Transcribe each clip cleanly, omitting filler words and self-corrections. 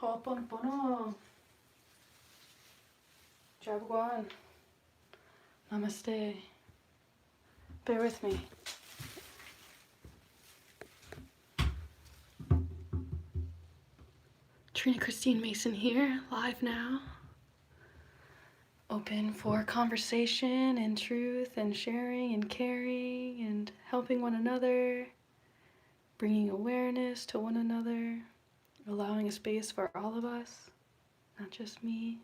Ho'oponopono. Jaguan. Namaste. Bear with me. Trina Christine Mason here, live now. Open for conversation and truth and sharing and caring and helping one another, bringing awareness to one another, allowing a space for all of us, not just me.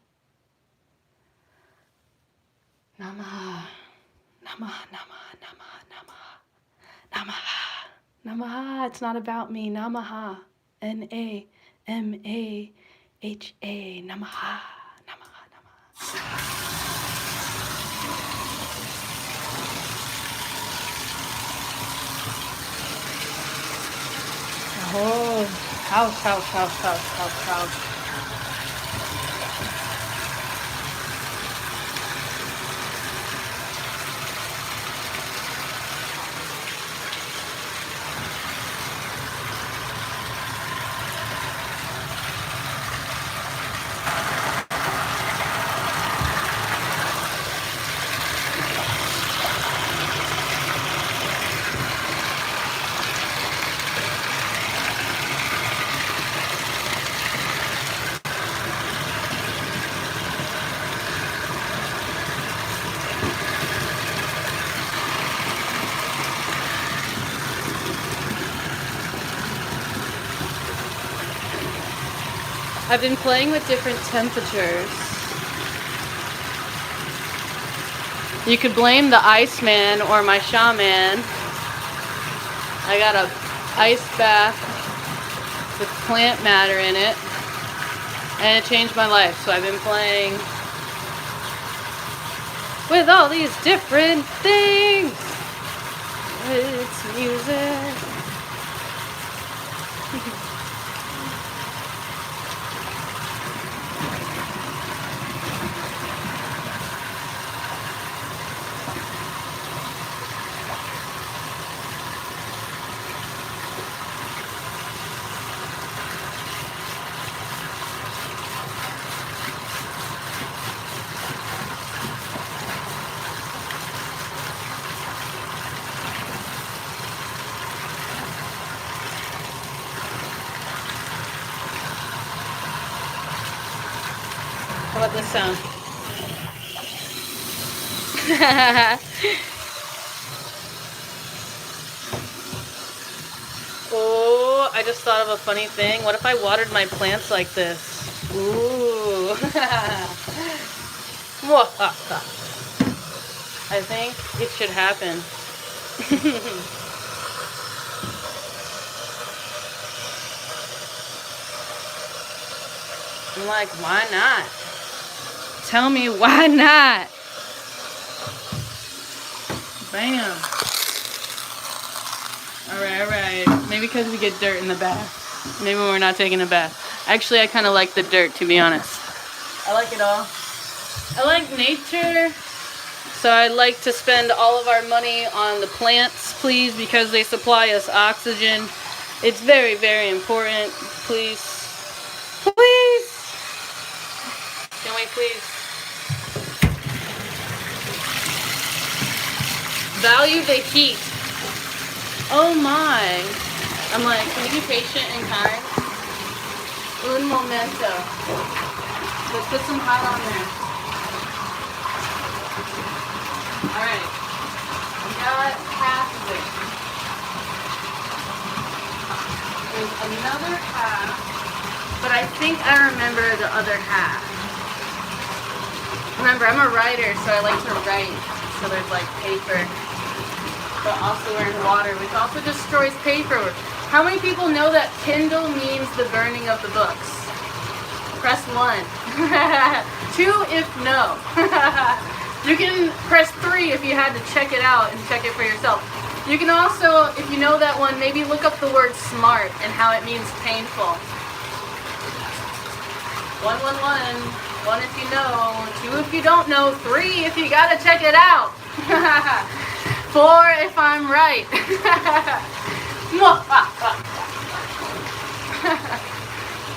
Namaha, namaha, namaha, namaha, namaha, namaha, namaha. It's not about me. Namaha, N-A-M-A-H-A, namaha, namaha, namaha. Oh, house. I've been playing with different temperatures. You could blame the Iceman or my shaman. I got a ice bath with plant matter in it, and it changed my life. So I've been playing with all these different things. It's music. How about this sound? Oh, I just thought of a funny thing. What if I watered my plants like this? Ooh. I think it should happen. I'm like, why not? Tell me why not? Bam. Alright. Maybe because we get dirt in the bath. Maybe when we're not taking a bath. Actually, I kind of like the dirt, to be honest. I like it all. I like nature. So I'd like to spend all of our money on the plants, please, because they supply us oxygen. It's very, very important. Please. Please. Can we please value the heat? Oh my. I'm like, can we be patient and kind? Un momento. Let's put some hot on there. Alright. We got half of it. There's another half, but I think I remember the other half. Remember, I'm a writer, so I like to write. So there's like paper, but also we're in water, which also destroys paper. How many people know that Kindle means the burning of the books? Press 1. 2 if no. You can press 3 if you had to check it out and check it for yourself. You can also, if you know that one, maybe look up the word smart and how it means painful. 111. 1 if you know, 2 if you don't know, 3 if you gotta check it out. 4 if I'm right.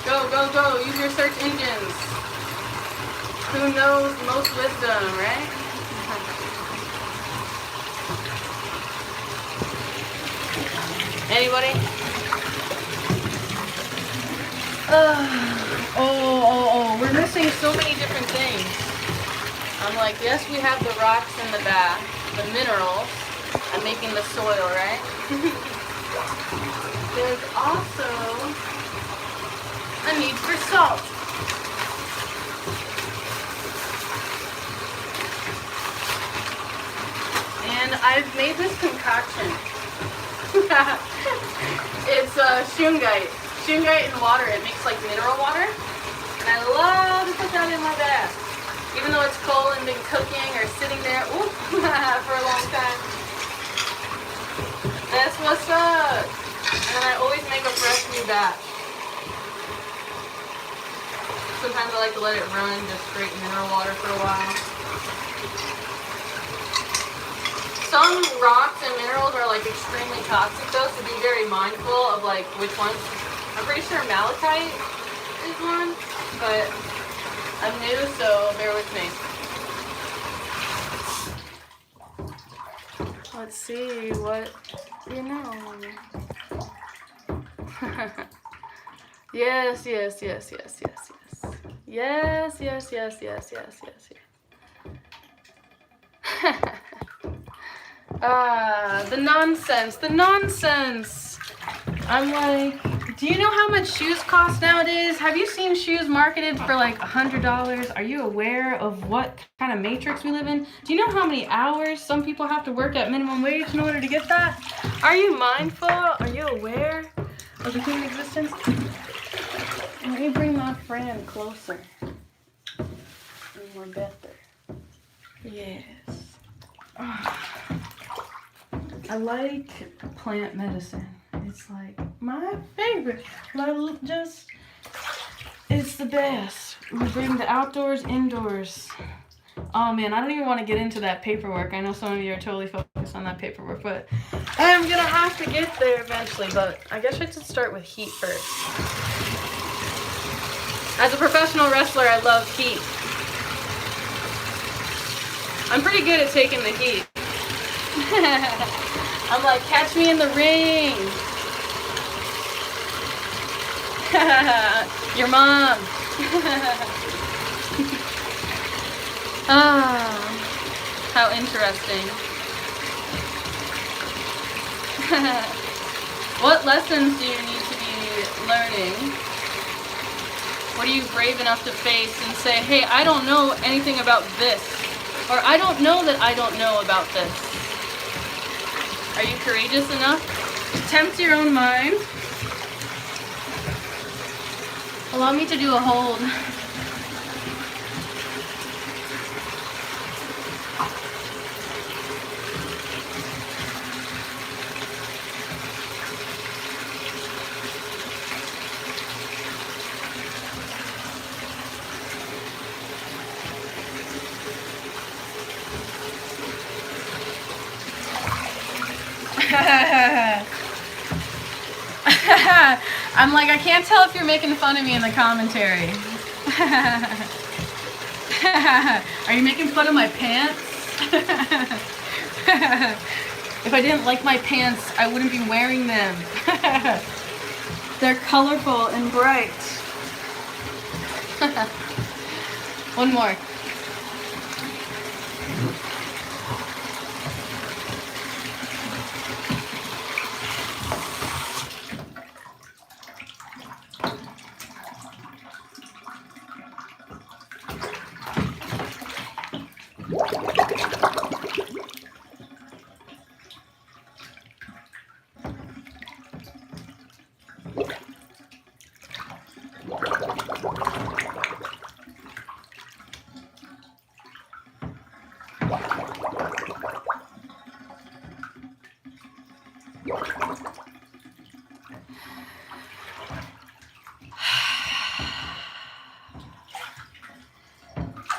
Go. Use Who knows most wisdom, right? Anybody? We're missing so many different things. I'm like, yes, we have the rocks in the bath, the minerals. I'm making the soil, right? There's also a need for salt. And I've made this concoction. It's shungite. Shungite in water. It makes like mineral water. And I love to put that in my bath. Even though it's cold and been cooking or sitting there for a long time. That's what's up. And then I always make a fresh new batch. Sometimes I like to let it run just straight mineral water for a while. Some rocks and minerals are like extremely toxic though, so be very mindful of like which ones. I'm pretty sure malachite is one, but I'm new, so bear with me. Let's see what you know. Yes. The nonsense. I'm like, do you know how much shoes cost nowadays? Have you seen shoes marketed for like $100? Are you aware of what kind of matrix we live in? Do you know how many hours some people have to work at minimum wage in order to get that? Are you mindful? Are you aware of the human existence? Let me bring my friend closer. And we're better. Yes. I like plant medicine. It's like my favorite. It's the best. We bring the outdoors, indoors. Oh man, I don't even want to get into that paperwork. I know some of you are totally focused on that paperwork, but I'm gonna have to get there eventually. But I guess I should start with heat first. As a professional wrestler, I love heat. I'm pretty good at taking the heat. I'm like, catch me in the ring. Your mom. How interesting. What lessons do you need to be learning? What are you brave enough to face and say, hey, I don't know anything about this. Or I don't know that I don't know about this. Are you courageous enough to tempt your own mind? Allow me to do a hold. I'm like, I can't tell if you're making fun of me in the commentary. Are you making fun of my pants? If I didn't like my pants, I wouldn't be wearing them. They're colorful and bright. One more.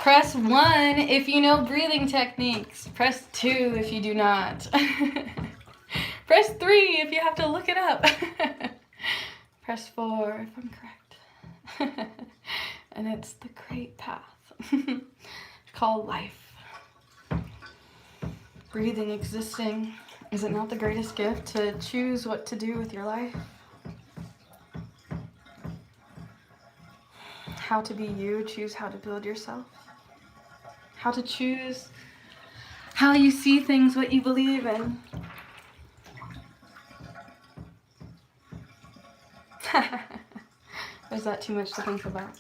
Press 1 if you know breathing techniques. Press 2 if you do not. Press 3 if you have to look it up. Press 4 if I'm correct. And it's the great path. called life. Breathing, existing. Is it not the greatest gift to choose what to do with your life? How to be you, choose how to build yourself. How to choose how you see things, what you believe in. Is that too much to think about?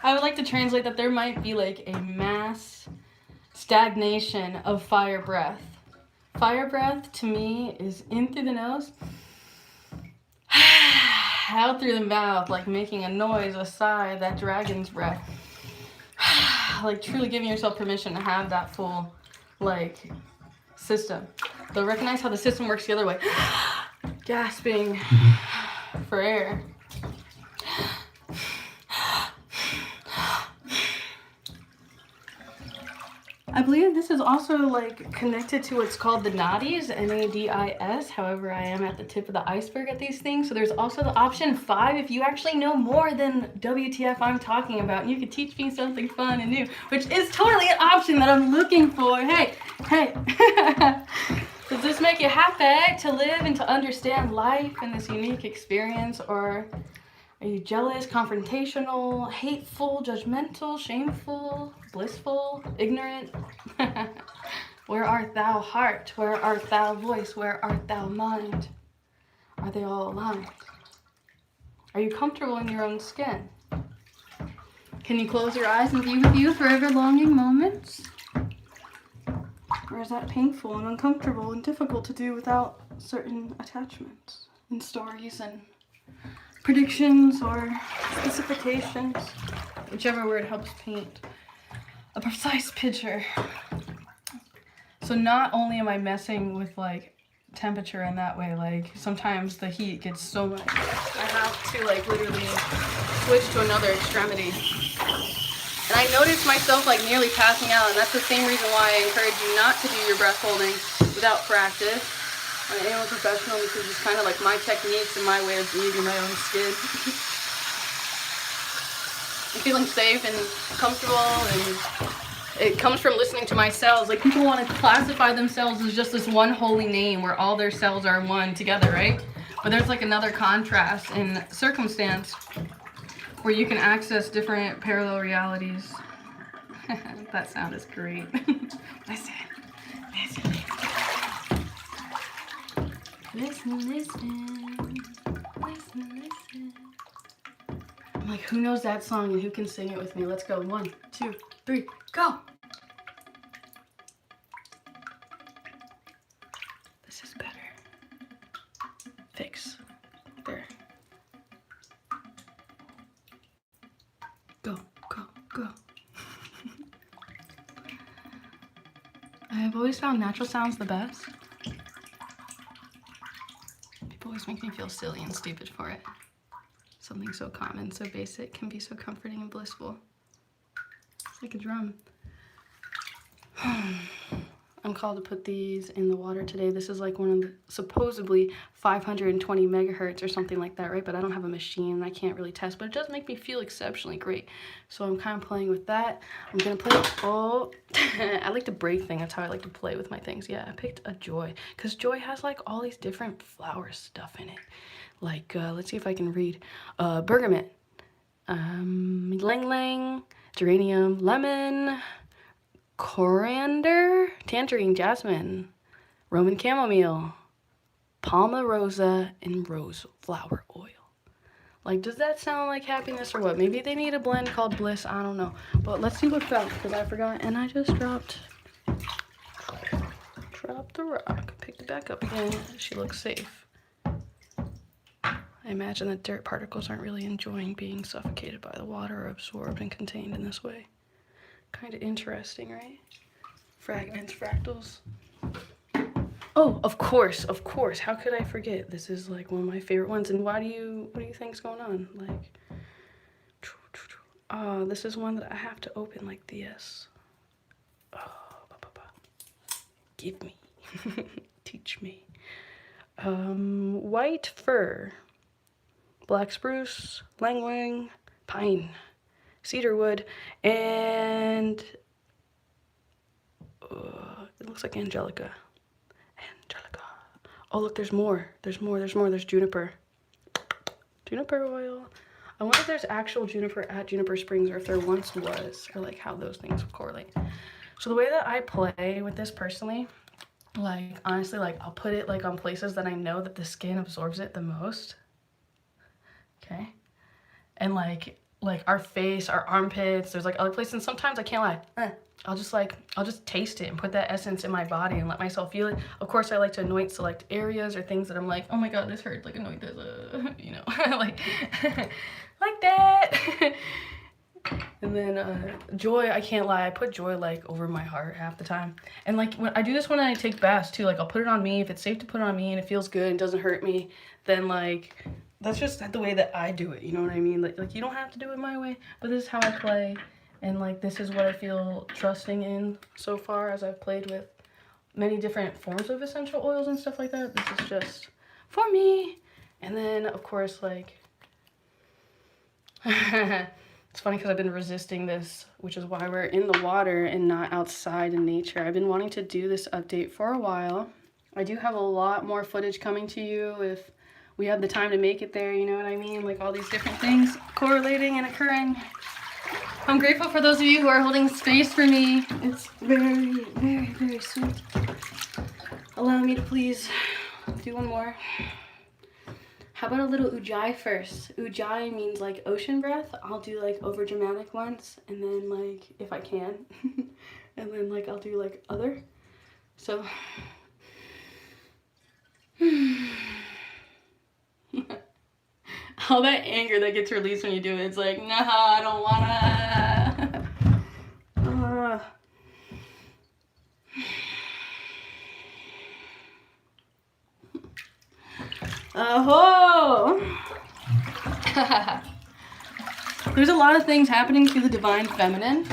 I would like to translate that there might be like a mass stagnation of fire breath. Fire breath to me is in through the nose, out through the mouth, like making a noise, a sigh, that dragon's breath. Like truly giving yourself permission to have that full like system. Though recognize how the system works the other way. Gasping for air. I believe this is also like connected to what's called the nadis, N-A-D-I-S. However, I am at the tip of the iceberg at these things. So there's also the option 5 if you actually know more than WTF I'm talking about. And you can teach me something fun and new, which is totally an option that I'm looking for. Hey. Does this make you happy to live and to understand life in this unique experience? Or are you jealous, confrontational, hateful, judgmental, shameful, blissful, ignorant? Where art thou, heart? Where art thou, voice? Where art thou, mind? Are they all aligned? Are you comfortable in your own skin? Can you close your eyes and be with you forever longing moments? Or is that painful and uncomfortable and difficult to do without certain attachments and stories and predictions or specifications, whichever word helps paint a precise picture. So not only am I messing with like temperature in that way, like sometimes the heat gets so much, I have to like literally switch to another extremity. And I noticed myself like nearly passing out, and that's the same reason why I encourage you not to do your breath holding without practice. I am a professional because it's kind of like my techniques and my way of breathing my own skin. I'm feeling safe and comfortable, and it comes from listening to my cells. Like people want to classify themselves as just this one holy name where all their cells are one together, right? But there's like another contrast in circumstance where you can access different parallel realities. That sound is great. Listen. I'm like, who knows that song and who can sing it with me? Let's go. 1, 2, 3, go! This is better. Fix. There. Go. I've always found natural sounds the best. People always make me feel silly and stupid for it. Something so common, so basic, can be so comforting and blissful. It's like a drum. I'm called to put these in the water today. This is like one of the supposedly 520 megahertz or something like that, right? But I don't have a machine. I can't really test, but it does make me feel exceptionally great. So I'm kind of playing with that. I'm gonna play, I like to break things. That's how I like to play with my things. Yeah, I picked a joy because joy has like all these different flower stuff in it. Like, let's see if I can read. Bergamot, ylang ylang, geranium, lemon, coriander, tangerine, jasmine, Roman chamomile, palma rosa, and rose flower oil. Like, does that sound like happiness or what? Maybe they need a blend called bliss. I don't know. But let's see what fell, because I forgot. And I just dropped the rock. Picked it back up again. She looks safe. I imagine that dirt particles aren't really enjoying being suffocated by the water or absorbed and contained in this way. Kind of interesting, right? Fragments, fractals. Oh, of course. How could I forget? This is like one of my favorite ones. And what do you think's going on? Like, this is one that I have to open like this. Give me, teach me. White fir, black spruce, langwang, pine, cedar wood, and it looks like angelica. Oh, look, there's more. There's juniper. Juniper oil. I wonder if there's actual juniper at Juniper Springs, or if there once was, or like how those things correlate. So the way that I play with this personally, like honestly, like I'll put it like on places that I know that the skin absorbs it the most. Okay. And like our face, our armpits, there's like other places, and sometimes I can't lie. I'll just taste it and put that essence in my body and let myself feel it. Of course, I like to anoint select areas or things that I'm like, oh my god, this hurts, like anoint this, you know, like, like that. And then joy, I can't lie, I put joy like over my heart half the time. And like when I do this when I take baths too, like I'll put it on me if it's safe to put it on me and it feels good and doesn't hurt me, then like that's just the way that I do it, you know what I mean? Like you don't have to do it my way, but this is how I play. And like this is what I feel trusting in so far as I've played with many different forms of essential oils and stuff like that. This is just for me. And then of course, like it's funny because I've been resisting this, which is why we're in the water and not outside in nature. I've been wanting to do this update for a while. I do have a lot more footage coming to you if we have the time to make it there, you know what I mean? Like all these different things correlating and occurring. I'm grateful for those of you who are holding space for me. It's very, very, very sweet. Allow me to please do one more. How about a little ujjayi first? Ujjayi means like ocean breath. I'll do like over dramatic ones, and then like if I can, and then like I'll do like other. So all that anger that gets released when you do it, it's like, nah, I don't wanna. There's a lot of things happening through the divine feminine.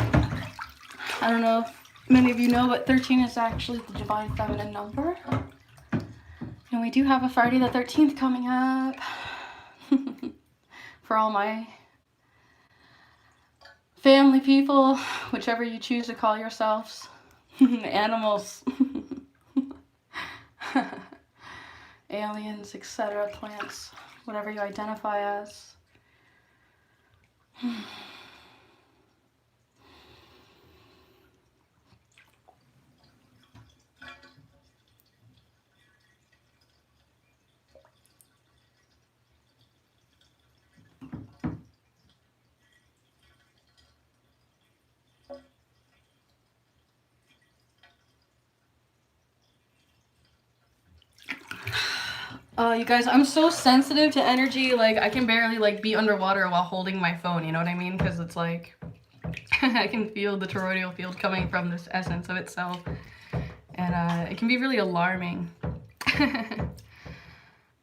I don't know if many of you know, but 13 is actually the divine feminine number. And we do have a Friday the 13th coming up. For all my family people, whichever you choose to call yourselves, animals, aliens, etc., plants, whatever you identify as. You guys, I'm so sensitive to energy, like I can barely like be underwater while holding my phone, you know what I mean? Because it's like I can feel the toroidal field coming from this essence of itself, and it can be really alarming.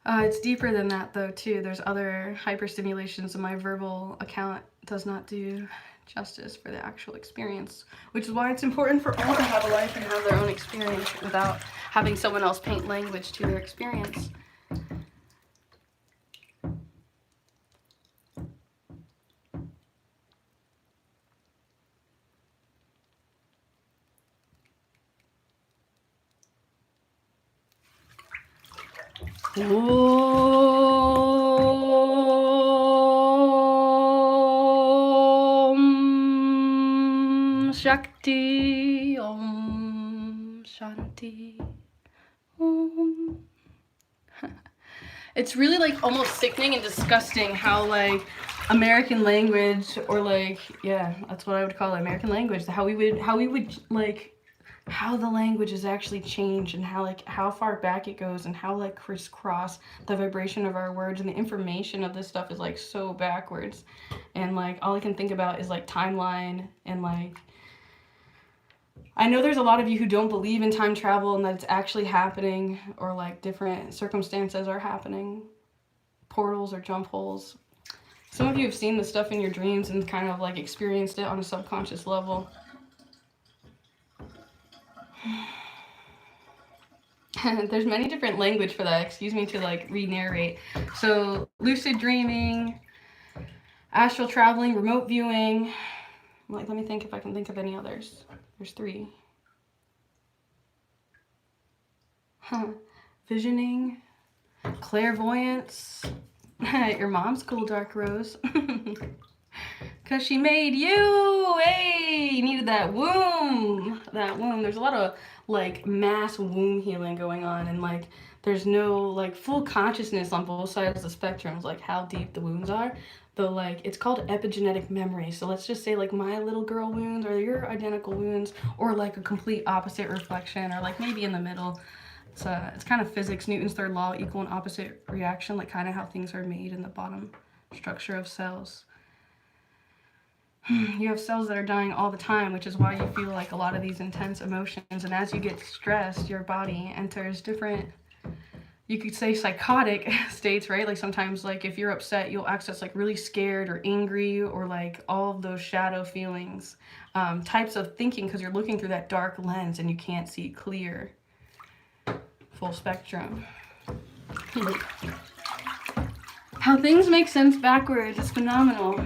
It's deeper than that though too. There's other hyperstimulations, and my verbal account does not do justice for the actual experience, which is why it's important for all to have a life and have their own experience without having someone else paint language to their experience. Om Shakti, Om Shanti, Om. It's really like almost sickening and disgusting how like American language, or like, yeah, that's what I would call it, American language, how we would like, how the language has actually changed, and how like how far back it goes, and how like crisscross the vibration of our words and the information of this stuff is like so backwards. And like all I can think about is like timeline, and like I know there's a lot of you who don't believe in time travel and that it's actually happening, or like different circumstances are happening, portals or jump holes. Some of you have seen the stuff in your dreams and kind of like experienced it on a subconscious level. There's many different language for that. Excuse me to like re-narrate. So lucid dreaming, astral traveling, remote viewing. Like, let me think if I can think of any others. There's 3. Visioning, clairvoyance. Your mom's cool, Dark Rose. Cause she made you. Hey, you needed that womb. That womb. There's a lot of like mass womb healing going on, and like there's no like full consciousness on both sides of the spectrums, like how deep the wounds are. Though like it's called epigenetic memory. So let's just say like my little girl wounds are your identical wounds, or like a complete opposite reflection, or like maybe in the middle. It's kind of physics, Newton's third law, equal and opposite reaction, like kind of how things are made in the bottom structure of cells. You have cells that are dying all the time, which is why you feel like a lot of these intense emotions. And as you get stressed, your body enters different, you could say psychotic states, right? Like sometimes like if you're upset, you'll access like really scared or angry, or like all of those shadow feelings, types of thinking, because you're looking through that dark lens and you can't see clear. Full spectrum. How things make sense backwards is phenomenal.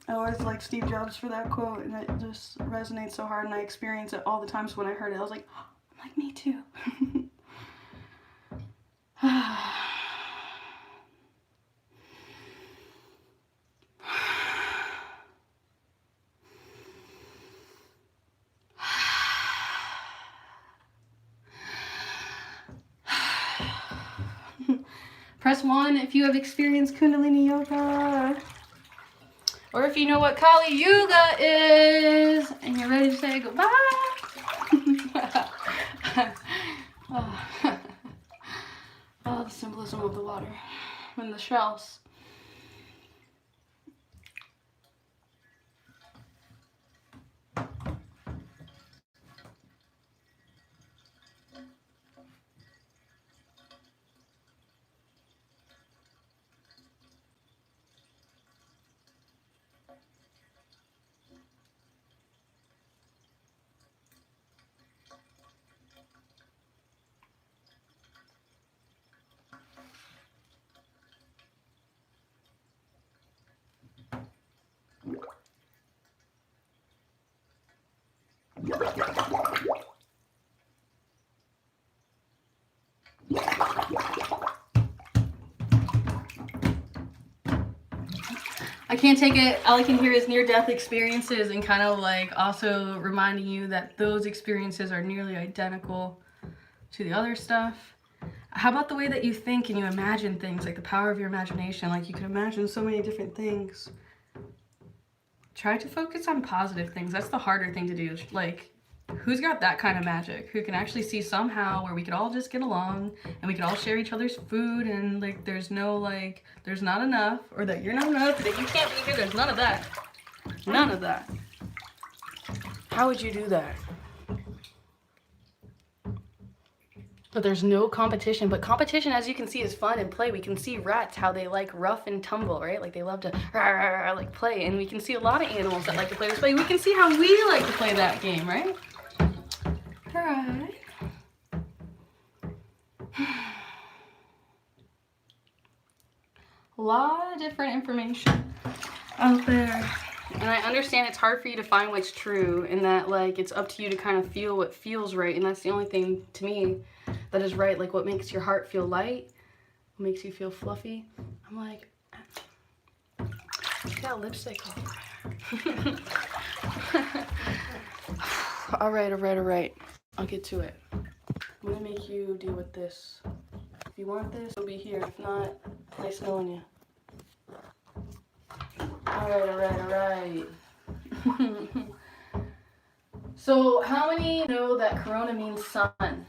I always liked Steve Jobs for that quote, and it just resonates so hard, and I experience it all the time. So when I heard it, I was like, oh, I'm like, me too. Press 1 if you have experienced Kundalini Yoga. Or if you know what Kali Yuga is and you're ready to say goodbye. Oh, the symbolism of the water and the shells. I can't take it. All I can hear is near-death experiences, and kind of like also reminding you that those experiences are nearly identical to the other stuff. How about the way that you think and you imagine things, like the power of your imagination? Like you can imagine so many different things. Try to focus on positive things. That's the harder thing to do. Like, who's got that kind of magic? Who can actually see somehow where we could all just get along and we could all share each other's food, and like there's no like there's not enough, or that you're not enough, that you can't be here. There's none of that. None of that. How would you do that? But there's no competition. But competition, as you can see, is fun and play. We can see rats, how they like rough and tumble, right? Like they love to like play. And we can see a lot of animals that like to play this way. We can see how we like to play that game, right? All right. A lot of different information out there. And I understand it's hard for you to find what's true, and that like it's up to you to kind of feel what feels right. And that's the only thing to me that is right. Like what makes your heart feel light, what makes you feel fluffy. I'm like, you got lipstick all over. All right. I'll get to it. I'm gonna make you deal with this you want this, it'll be here. If not, nice knowing you. Alright. So, how many know that corona means sun?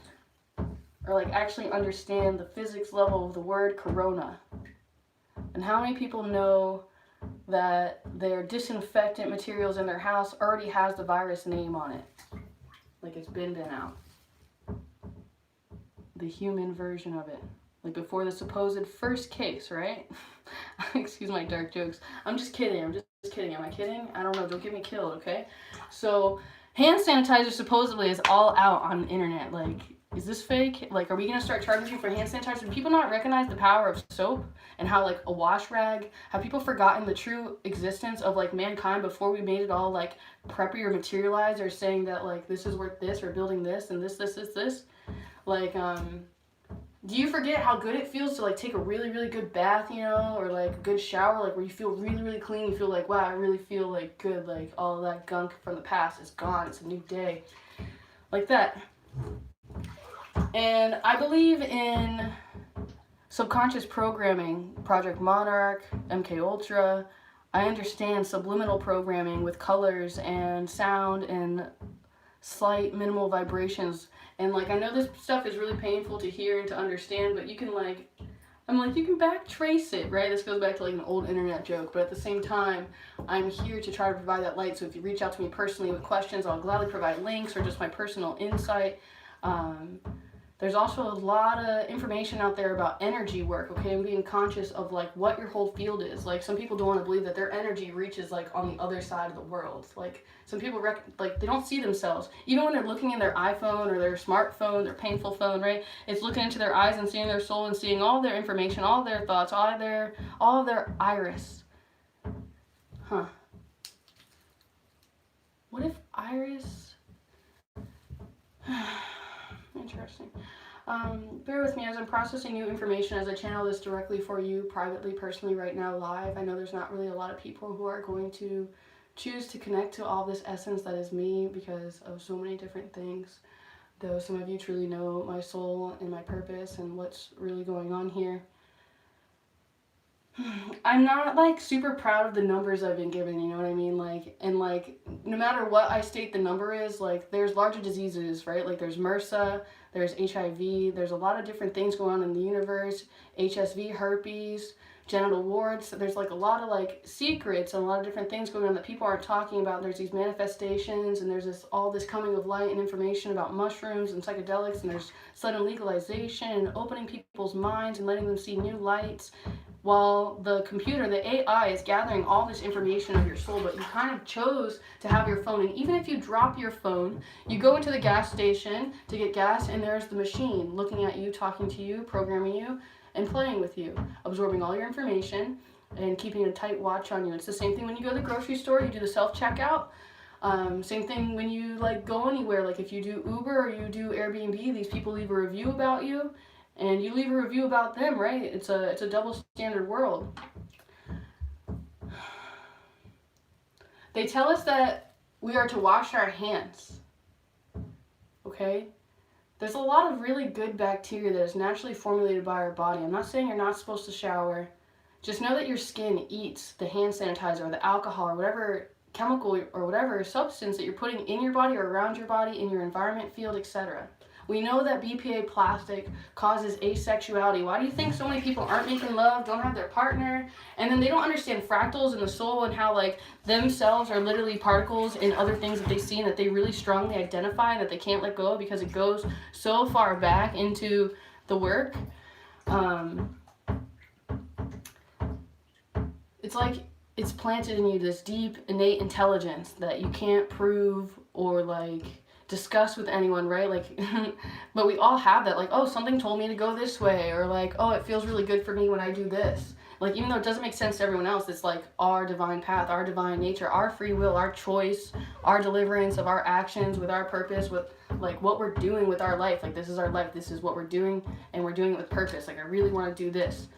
Or like actually understand the physics level of the word corona? And how many people know that their disinfectant materials in their house already has the virus name on it? Like it's been out. The human version of it. Like before the supposed first case, right? Excuse my dark jokes. I'm just kidding. I'm just kidding. Am I kidding? I don't know. Don't get me killed, okay? So, hand sanitizer supposedly is all out on the internet. Like, is this fake? Like, are we going to start charging you for hand sanitizer? Do people not recognize the power of soap and how, like, a wash rag? Have people forgotten the true existence of, like, mankind before we made it all, like, preppy or materialized, or saying that, like, this is worth this, or building this, and this? Like, do you forget how good it feels to, like, take a really, really good bath, you know, or, like, a good shower, like, where you feel really, really clean, you feel like, wow, I really feel, like, good, like, all of that gunk from the past is gone, it's a new day, like that. And I believe in subconscious programming, Project Monarch, MK Ultra. I understand subliminal programming with colors and sound and slight minimal vibrations. And like, I know this stuff is really painful to hear and to understand, but you can like, you can back trace it, right? This goes back to like an old internet joke, but at the same time, I'm here to try to provide that light. So if you reach out to me personally with questions, I'll gladly provide links or just my personal insight. There's also a lot of information out there about energy work, okay, and being conscious of like what your whole field is. Like some people don't want to believe that their energy reaches like on the other side of the world. Like some people like they don't see themselves, even when they're looking in their iPhone or their smartphone, their painful phone, right? It's looking into their eyes and seeing their soul and seeing all their information, all their thoughts, all of their iris. Huh. What if iris? Interesting. Bear with me as I'm processing new information as I channel this directly for you, privately, personally, right now, live. I know there's not really a lot of people who are going to choose to connect to all this essence that is me because of so many different things, though some of you truly know my soul and my purpose and what's really going on here. I'm not like super proud of the numbers I've been given, you know what I mean? Like, and like, no matter what I state the number is, like, there's larger diseases, right? Like, there's MRSA, there's HIV, there's a lot of different things going on in the universe, HSV, herpes, genital warts. There's like a lot of like secrets and a lot of different things going on that people aren't talking about. There's these manifestations, and there's all this coming of light and information about mushrooms and psychedelics, and there's sudden legalization and opening people's minds and letting them see new lights. While the computer, the AI, is gathering all this information of your soul, but you kind of chose to have your phone. And even if you drop your phone, you go into the gas station to get gas, and there's the machine looking at you, talking to you, programming you, and playing with you, absorbing all your information and keeping a tight watch on you. It's the same thing when you go to the grocery store, you do the self-checkout. Same thing when you like go anywhere, like if you do Uber or you do Airbnb, these people leave a review about you. And you leave a review about them, right? It's a double standard world. They tell us that we are to wash our hands. Okay? There's a lot of really good bacteria that is naturally formulated by our body. I'm not saying you're not supposed to shower. Just know that your skin eats the hand sanitizer or the alcohol or whatever chemical or whatever substance that you're putting in your body or around your body, in your environment, field, etc. We know that BPA plastic causes asexuality. Why do you think so many people aren't making love, don't have their partner? And then they don't understand fractals and the soul and how like themselves are literally particles in other things that they see and that they really strongly identify and that they can't let go because it goes so far back into the work. It's like it's planted in you this deep innate intelligence that you can't prove or like discuss with anyone, right? Like, but we all have that, like, oh, something told me to go this way, or like, oh, it feels really good for me when I do this. Like, even though it doesn't make sense to everyone else, it's like our divine path, our divine nature, our free will, our choice, our deliverance of our actions with our purpose, with like what we're doing with our life. Like, this is our life, this is what we're doing, and we're doing it with purpose. Like, I really want to do this.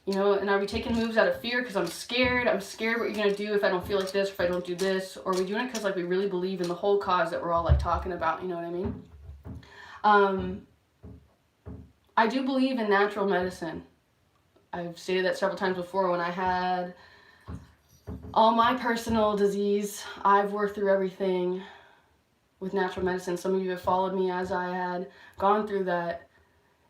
You know, and are we taking moves out of fear because I'm scared? I'm scared what you're going to do if I don't feel like this, if I don't do this. Or are we doing it because, like, we really believe in the whole cause that we're all, like, talking about, you know what I mean? I do believe in natural medicine. I've stated that several times before. When I had all my personal disease, I've worked through everything with natural medicine. Some of you have followed me as I had gone through that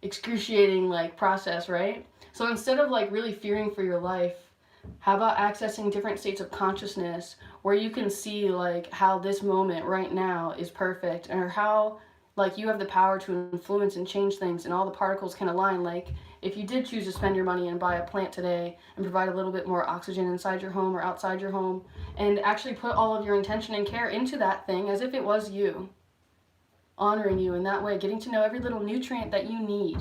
excruciating like process, right? So instead of like really fearing for your life, how about accessing different states of consciousness where you can see like how this moment right now is perfect, or how like you have the power to influence and change things and all the particles can align. Like if you did choose to spend your money and buy a plant today and provide a little bit more oxygen inside your home or outside your home, and actually put all of your intention and care into that thing as if it was you, honoring you in that way, getting to know every little nutrient that you need.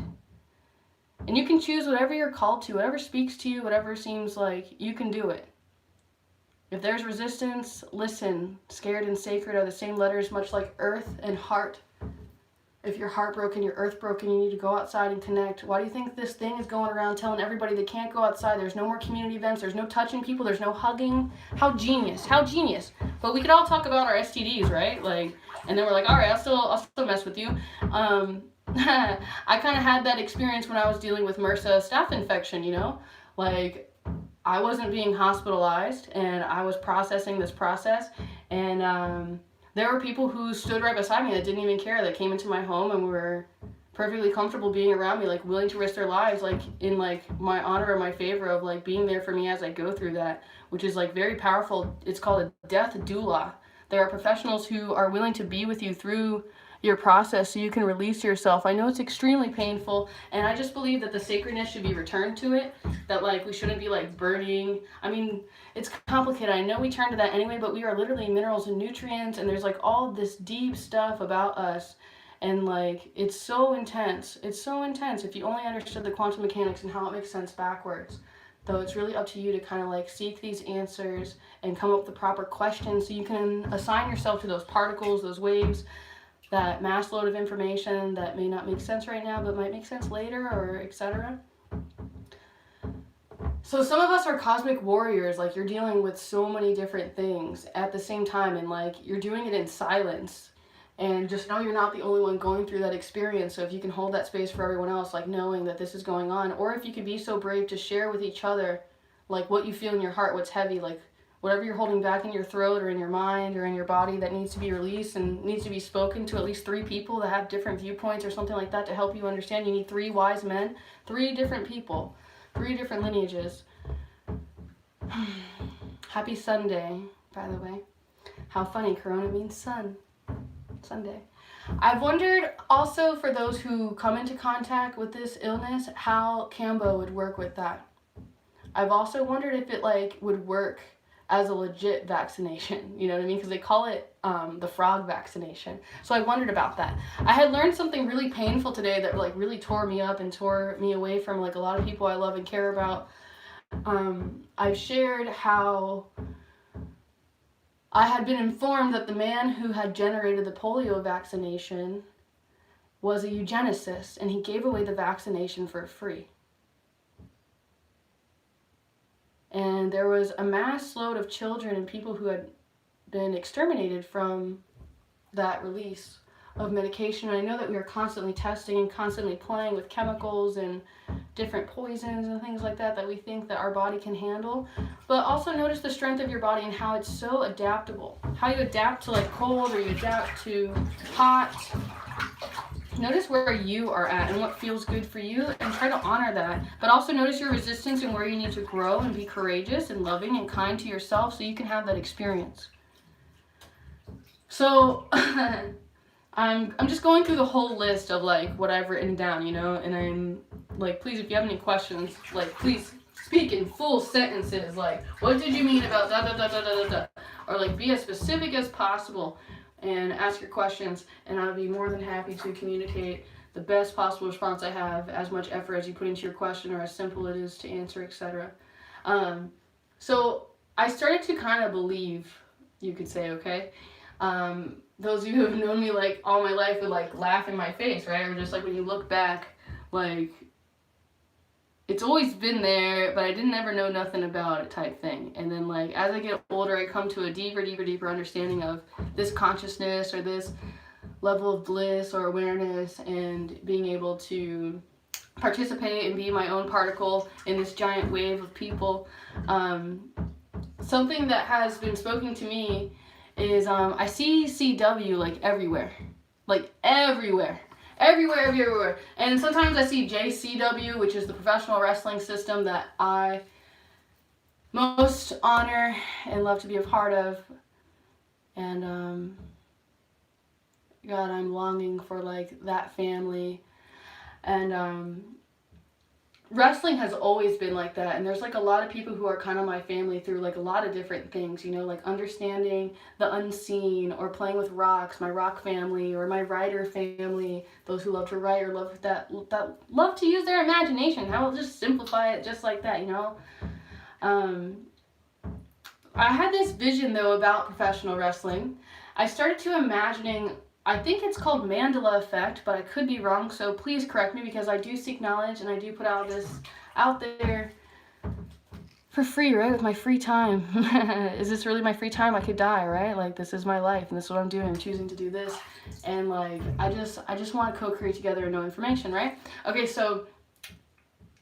And you can choose whatever you're called to, whatever speaks to you, whatever seems like you can do it. If there's resistance, listen. Scared and sacred are the same letters, much like earth and heart. If you're heartbroken, you're earth broken, you need to go outside and connect. Why do you think this thing is going around telling everybody they can't go outside? There's no more community events, there's no touching people, there's no hugging. How genius, how genius. But we could all talk about our STDs, right? Like, and then we're like, all right, I'll still mess with you. I kind of had that experience when I was dealing with MRSA staph infection, you know? Like, I wasn't being hospitalized, and I was processing this process, and there were people who stood right beside me that didn't even care, that came into my home and were perfectly comfortable being around me, like willing to risk their lives, like in like my honor or my favor of like being there for me as I go through that, which is like very powerful. It's called a death doula. There are professionals who are willing to be with you through your process so you can release yourself. I know it's extremely painful, and I just believe that the sacredness should be returned to it, that like we shouldn't be like burning. I mean, it's complicated. I know we turn to that anyway, but we are literally minerals and nutrients, and there's like all this deep stuff about us, and like it's so intense. It's so intense if you only understood the quantum mechanics and how it makes sense backwards. Though it's really up to you to kind of like seek these answers and come up with the proper questions so you can assign yourself to those particles, those waves, that mass load of information that may not make sense right now but might make sense later, or etc. So some of us are cosmic warriors, like you're dealing with so many different things at the same time, and like you're doing it in silence, and just know you're not the only one going through that experience. So if you can hold that space for everyone else, like knowing that this is going on, or if you could be so brave to share with each other like what you feel in your heart, what's heavy, like whatever you're holding back in your throat or in your mind or in your body that needs to be released and needs to be spoken to at least 3 people that have different viewpoints or something like that to help you understand. You need 3 wise men, 3 different people, 3 different lineages. Happy Sunday, by the way. How funny, Corona means sun. Sunday. I've wondered also, for those who come into contact with this illness, how Cambo would work with that. I've also wondered if it like would work as a legit vaccination, you know what I mean? Because they call it the frog vaccination. So I wondered about that. I had learned something really painful today that like really tore me up and tore me away from like a lot of people I love and care about. I've shared how I had been informed that the man who had generated the polio vaccination was a eugenicist, and he gave away the vaccination for free. And there was a mass load of children and people who had been exterminated from that release of medication. And I know that we are constantly testing and constantly playing with chemicals and different poisons and things like that that we think that our body can handle. But also notice the strength of your body and how it's so adaptable. How you adapt to like cold, or you adapt to hot. Notice where you are at and what feels good for you, and try to honor that. But also notice your resistance and where you need to grow, and be courageous and loving and kind to yourself so you can have that experience. So I'm just going through the whole list of like what I've written down, you know, and I'm like, please, if you have any questions, like please speak in full sentences, like what did you mean about da da da da da da, or like be as specific as possible. And ask your questions, and I'll be more than happy to communicate the best possible response I have, as much effort as you put into your question or as simple it is to answer, etc. So I started to kind of believe, you could say, okay? Those of you who have known me like all my life would like laugh in my face, right? Or just like when you look back, like it's always been there, but I didn't ever know nothing about it type thing. And then like as I get older, I come to a deeper understanding of this consciousness or this level of bliss or awareness, and being able to participate and be my own particle in this giant wave of people. Something that has been spoken to me is I see CW like everywhere. Like everywhere. Everywhere. And sometimes I see JCW, which is the professional wrestling system that I most honor and love to be a part of. And God, I'm longing for like that family. And wrestling has always been like that, and there's like a lot of people who are kind of my family through like a lot of different things, you know, like understanding the unseen, or playing with rocks, my rock family, or my writer family, those who love to write or love that love to use their imagination. I will just simplify it just like that, you know. I had this vision though about professional wrestling. I started to imagining, I think it's called Mandela effect, but I could be wrong, so please correct me, because I do seek knowledge and I do put out this out there for free, right? With my free time. Is this really my free time? I could die, right? Like, this is my life and this is what I'm doing. I'm choosing to do this. And like, I just want to co-create together and know information, right? Okay, so,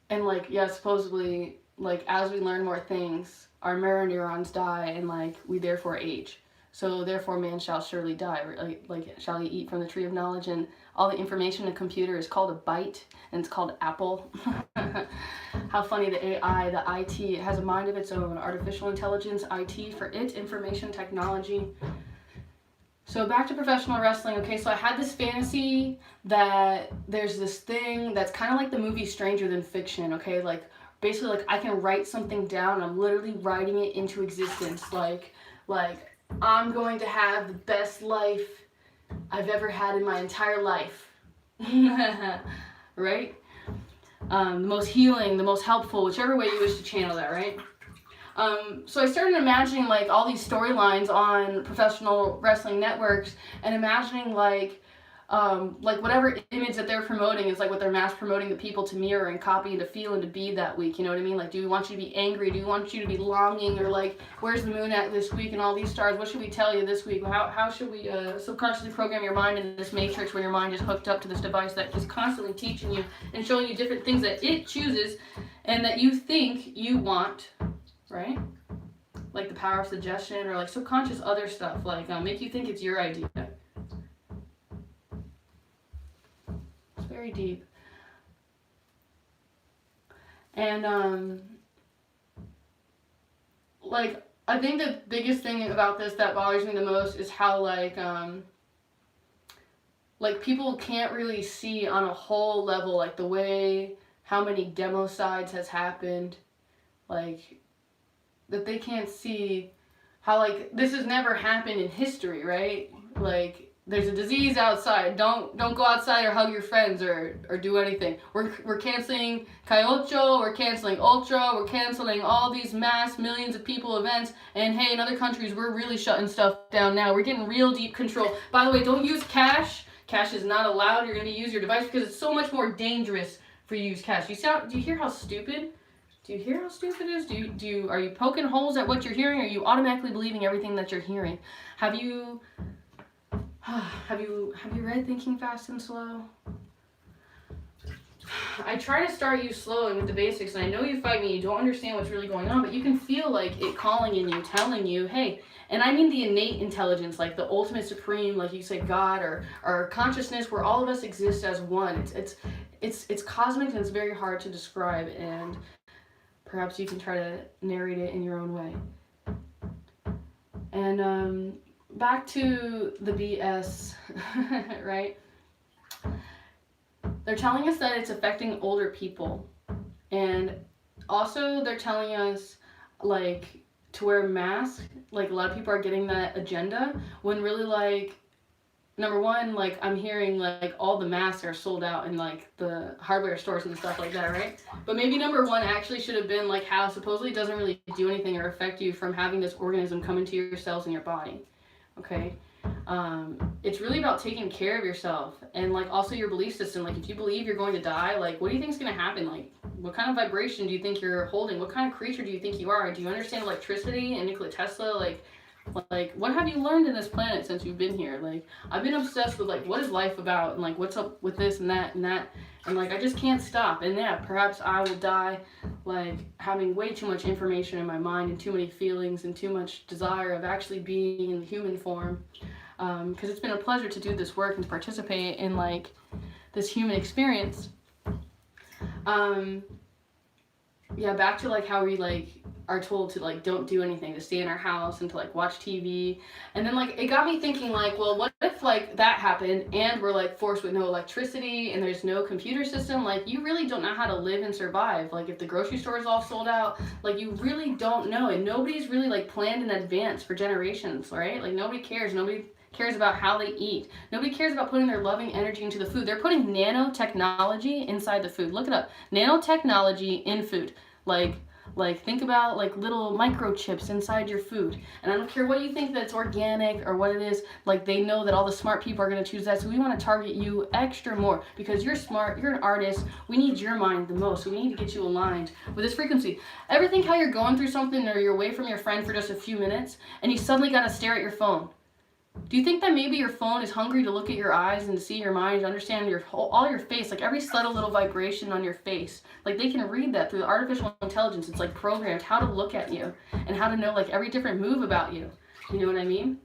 and like, yeah, supposedly, like, as we learn more things, our mirror neurons die, and like, we therefore age. So therefore man shall surely die, like shall he eat from the tree of knowledge, and all the information in a computer is called a byte, and it's called Apple. How funny, the AI, the IT, it has a mind of its own, artificial intelligence, IT for it, information technology. So back to professional wrestling. Okay, so I had this fantasy that there's this thing that's kind of like the movie Stranger Than Fiction, okay? Like, basically, like, I can write something down, I'm literally writing it into existence, like, I'm going to have the best life I've ever had in my entire life. Right? The most healing, the most helpful, whichever way you wish to channel that, right? So I started imagining like all these storylines on professional wrestling networks, and imagining like whatever image that they're promoting is like what they're mass promoting the people to mirror and copy and to feel and to be that week, you know what I mean? Like, do we want you to be angry? Do we want you to be longing? Or like, where's the moon at this week and all these stars? What should we tell you this week? How should we subconsciously program your mind in this matrix where your mind is hooked up to this device that is constantly teaching you and showing you different things that it chooses and that you think you want, right? Like the power of suggestion, or like subconscious other stuff, like make you think it's your idea. Very deep. And like, I think the biggest thing about this that bothers me the most is how like people can't really see on a whole level, like the way how many democides has happened, like that they can't see how like this has never happened in history, right? Like, there's a disease outside. Don't go outside or hug your friends or do anything. We're canceling Kyoto, we're canceling Ultra, we're canceling all these mass millions of people events. And hey, in other countries, we're really shutting stuff down now. We're getting real deep control. By the way, don't use cash. Cash is not allowed. You're going to use your device because it's so much more dangerous for you to use cash. Do you hear how stupid? Do you hear how stupid it is? Are you poking holes at what you're hearing, or are you automatically believing everything that you're hearing? Have you read Thinking Fast and Slow? I try to start you slow and with the basics, and I know you fight me, you don't understand what's really going on, but you can feel like it calling in you, telling you, hey, and I mean the innate intelligence, like the ultimate supreme, like you say, God, or consciousness, where all of us exist as one. It's cosmic, and it's very hard to describe, and perhaps you can try to narrate it in your own way. And back to the BS, right? They're telling us that it's affecting older people. And also they're telling us, like, to wear masks. Like, a lot of people are getting that agenda, when really, like, number one, like, I'm hearing, like, all the masks are sold out in, like, the hardware stores and stuff like that, right? But maybe number one actually should have been, like, how supposedly it doesn't really do anything or affect you from having this organism come into your cells in your body. Okay? It's really about taking care of yourself, and like also your belief system. Like, if you believe you're going to die, like, what do you think is going to happen? Like, what kind of vibration do you think you're holding? What kind of creature do you think you are? Do you understand electricity and Nikola Tesla? Like, Like, what have you learned in this planet since you've been here? Like, I've been obsessed with, like, what is life about? And, like, what's up with this and that and that. And, like, I just can't stop. And, yeah, perhaps I will die, like, having way too much information in my mind and too many feelings and too much desire of actually being in human form. Because it's been a pleasure to do this work and to participate in, like, this human experience. Yeah, back to, like, how we, like, are told to, like, don't do anything, to stay in our house and to, like, watch TV. And then, like, it got me thinking, like, well, what if, like, that happened and we're, like, forced with no electricity and there's no computer system? Like, you really don't know how to live and survive. Like, if the grocery store is all sold out, like, you really don't know. And nobody's really, like, planned in advance for generations, right? Like, nobody cares. Nobody cares about how they eat. Nobody cares about putting their loving energy into the food. They're putting nanotechnology inside the food. Look it up. Nanotechnology in food. Like think about, like, little microchips inside your food. And I don't care what you think that's organic or what it is, like, they know that all the smart people are going to choose that. So we want to target you extra more because you're smart, you're an artist. We need your mind the most. So we need to get you aligned with this frequency. Ever think how you're going through something or you're away from your friend for just a few minutes and you suddenly got to stare at your phone? Do you think that maybe your phone is hungry to look at your eyes and to see your mind, to understand your whole, all your face, like every subtle little vibration on your face? Like, they can read that through the artificial intelligence. It's like programmed how to look at you and how to know, like, every different move about you. You know what I mean?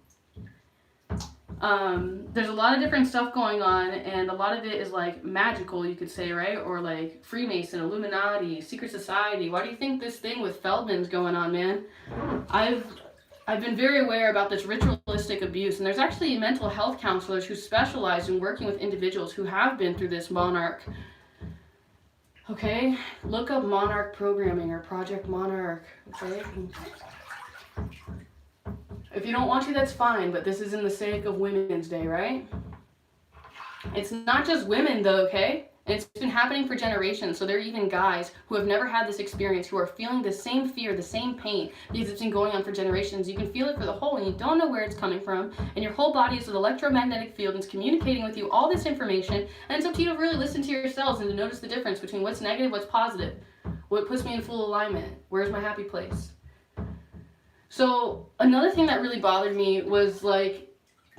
There's a lot of different stuff going on, and a lot of it is, like, magical, you could say, right? Or, like, Freemason, Illuminati, secret society. Why do you think this thing with Feldman's going on, man? I've been very aware about this ritualistic abuse, and there's actually mental health counselors who specialize in working with individuals who have been through this monarch. Okay, look up monarch programming or Project Monarch. Okay, if you don't want to, that's fine, but this is in the sake of Women's Day, right? It's not just women though, okay? And it's been happening for generations. So there are even guys who have never had this experience who are feeling the same fear, the same pain, because it's been going on for generations. You can feel it for the whole, and you don't know where it's coming from. And your whole body is an electromagnetic field, and it's communicating with you all this information. And it's up to you to really listen to yourselves and to notice the difference between what's negative, what's positive, what puts me in full alignment, where's my happy place. So another thing that really bothered me was, like,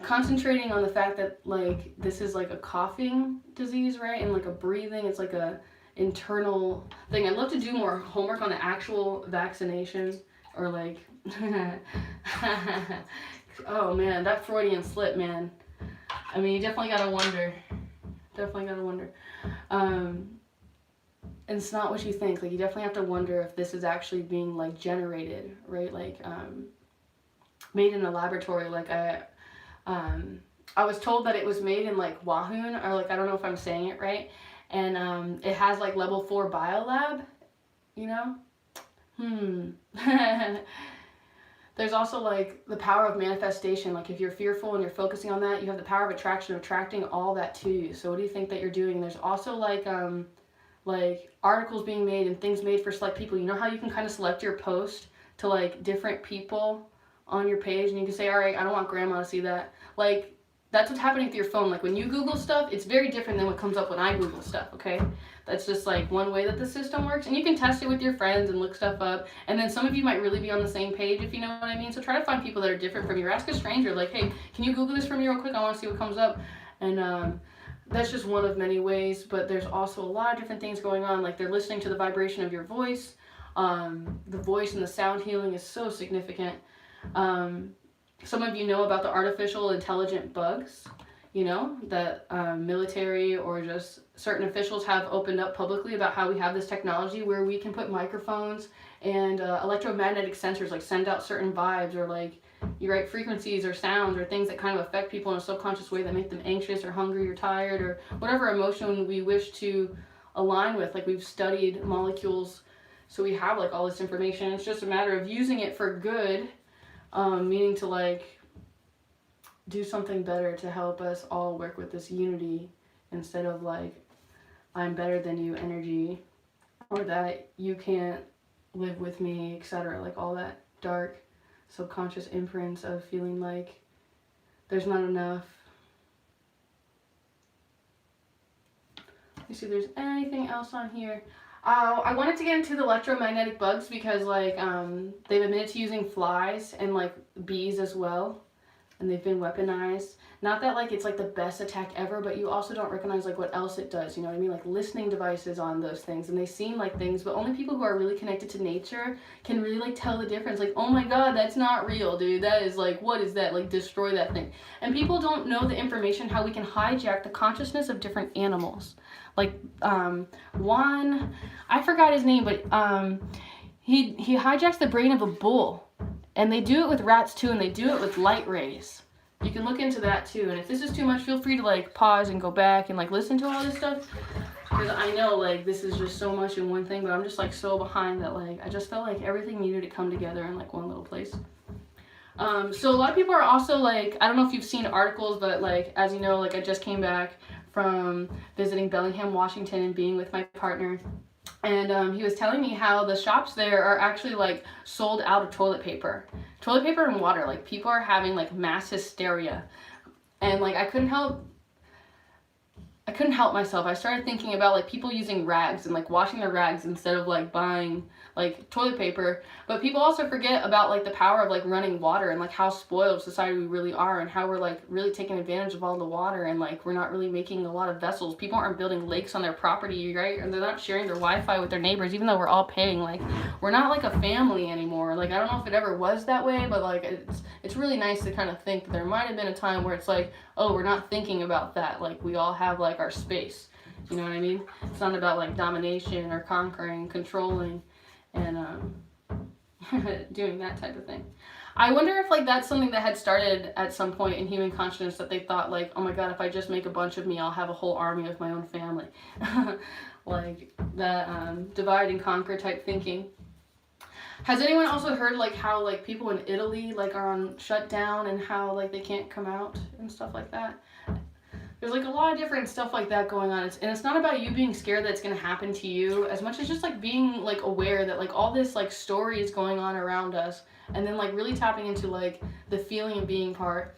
concentrating on the fact that, like, this is like a coughing disease, right? And like a breathing, it's like a internal thing. I'd love to do more homework on the actual vaccination, or like oh man, that Freudian slip, man. I mean, you definitely gotta wonder. And it's not what you think. Like, you definitely have to wonder if this is actually being, like, generated, right? Like, made in a laboratory. Like, I was told that it was made in, like, Wahoo, or, like, I don't know if I'm saying it right, and it has, like, level 4 biolab, you know? There's also, like, the power of manifestation. Like, if you're fearful and you're focusing on that, you have the power of attraction, attracting all that to you. So what do you think that you're doing? There's also, like articles being made and things made for select people. You know how you can kind of select your post to, like, different people on your page, and you can say, all right, I don't want grandma to see that. Like, that's what's happening with your phone. Like, when you Google stuff, it's very different than what comes up when I Google stuff, okay? That's just, like, one way that the system works. And you can test it with your friends and look stuff up. And then some of you might really be on the same page, if you know what I mean. So try to find people that are different from you. Ask a stranger, like, hey, can you Google this for me real quick? I want to see what comes up. And that's just one of many ways. But there's also a lot of different things going on. Like, they're listening to the vibration of your voice. The voice and the sound healing is so significant. Some of you know about the artificial intelligent bugs, you know, that military or just certain officials have opened up publicly about how we have this technology where we can put microphones and electromagnetic sensors, like, send out certain vibes, or, like, you write frequencies or sounds or things that kind of affect people in a subconscious way that make them anxious or hungry or tired or whatever emotion we wish to align with. Like, we've studied molecules, so we have, like, all this information. It's just a matter of using it for good. Meaning to, like, do something better to help us all work with this unity, instead of, like, I'm better than you energy, or that you can't live with me, etc. Like, all that dark subconscious imprints of feeling like there's not enough. Let me see if there's anything else on here. I wanted to get into the electromagnetic bugs because like they've admitted to using flies and like bees as well, and they've been weaponized. Not that like it's like the best attack ever, but you also don't recognize like what else it does, you know what I mean? Like listening devices on those things, and they seem like things, but only people who are really connected to nature can really like tell the difference. Like, oh my god, that's not real, dude. That is like, what is that? Like, destroy that thing. And people don't know the information how we can hijack the consciousness of different animals. Like one, I forgot his name, but he hijacks the brain of a bull, and they do it with rats too, and they do it with light rays. You can look into that too, and if this is too much, feel free to like pause and go back and like listen to all this stuff, because I know like this is just so much in one thing, but I'm just like so behind that like I just felt like everything needed to come together in like one little place. So a lot of people are also like, I don't know if you've seen articles, but like as you know, like I just came back from visiting Bellingham, Washington, and being with my partner. And he was telling me how the shops there are actually like sold out of toilet paper and water. Like people are having like mass hysteria, and like I couldn't help myself. I started thinking about like people using rags and like washing their rags instead of like buying like toilet paper. But people also forget about like the power of like running water, and like how spoiled society we really are, and how we're like really taking advantage of all the water, and like we're not really making a lot of vessels. People aren't building lakes on their property, right? And they're not sharing their Wi-Fi with their neighbors, even though we're all paying. Like we're not like a family anymore. Like I don't know if it ever was that way, but like it's really nice to kind of think that there might have been a time where it's like, oh, we're not thinking about that. Like we all have like our space. You know what I mean? It's not about like domination or conquering, controlling, and doing that type of thing. I wonder if like that's something that had started at some point in human consciousness, that they thought like, oh my god, if I just make a bunch of me, I'll have a whole army of my own family. Like that divide and conquer type thinking. Has anyone also heard like how like people in Italy like are on shutdown, and how like they can't come out and stuff like that? There's like a lot of different stuff like that going on. It's not about you being scared that it's going to happen to you, as much as just like being like aware that like all this like story is going on around us, and then like really tapping into like the feeling of being part.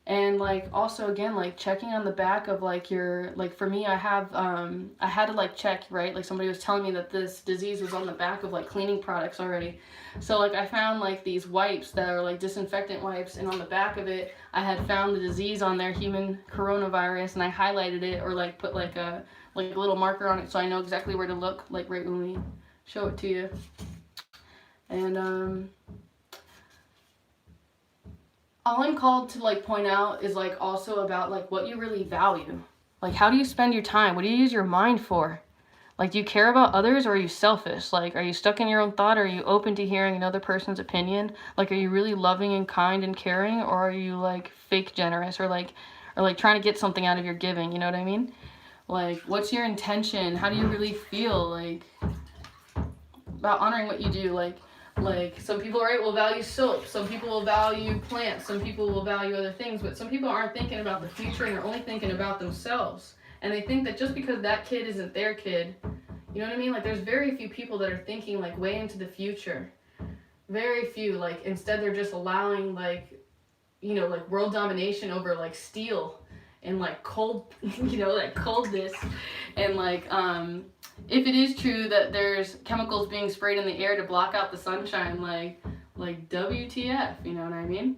And like also again like checking on the back of like your, like for me I had to like check, right, like somebody was telling me that this disease was on the back of like cleaning products already. So like I found like these wipes that are like disinfectant wipes, and on the back of it I had found the disease on there, human coronavirus, and I highlighted it, or like put like a little marker on it, so I know exactly where to look, like right when we show it to you. And all I'm called to like point out is like also about like what you really value. Like how do you spend your time? What do you use your mind for? Like, do you care about others, or are you selfish? Like, are you stuck in your own thought, or are you open to hearing another person's opinion? Like, are you really loving and kind and caring, or are you like fake generous, or like trying to get something out of your giving? You know what I mean? Like, what's your intention? How do you really feel like about honoring what you do? Like some people, right, will value soap, some people will value plants, some people will value other things, but some people aren't thinking about the future, and they're only thinking about themselves. And they think that just because that kid isn't their kid, you know what I mean? Like there's very few people that are thinking like way into the future. Very few. Like instead they're just allowing like, you know, like world domination over like steel and like cold, you know, like coldness. And like if it is true that there's chemicals being sprayed in the air to block out the sunshine, like WTF, you know what I mean?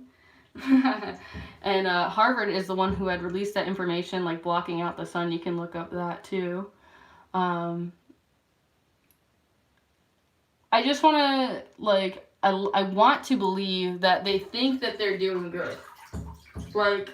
And Harvard is the one who had released that information, like blocking out the sun. You can look up that too. I just want to like, I want to believe that they think that they're doing good. Like,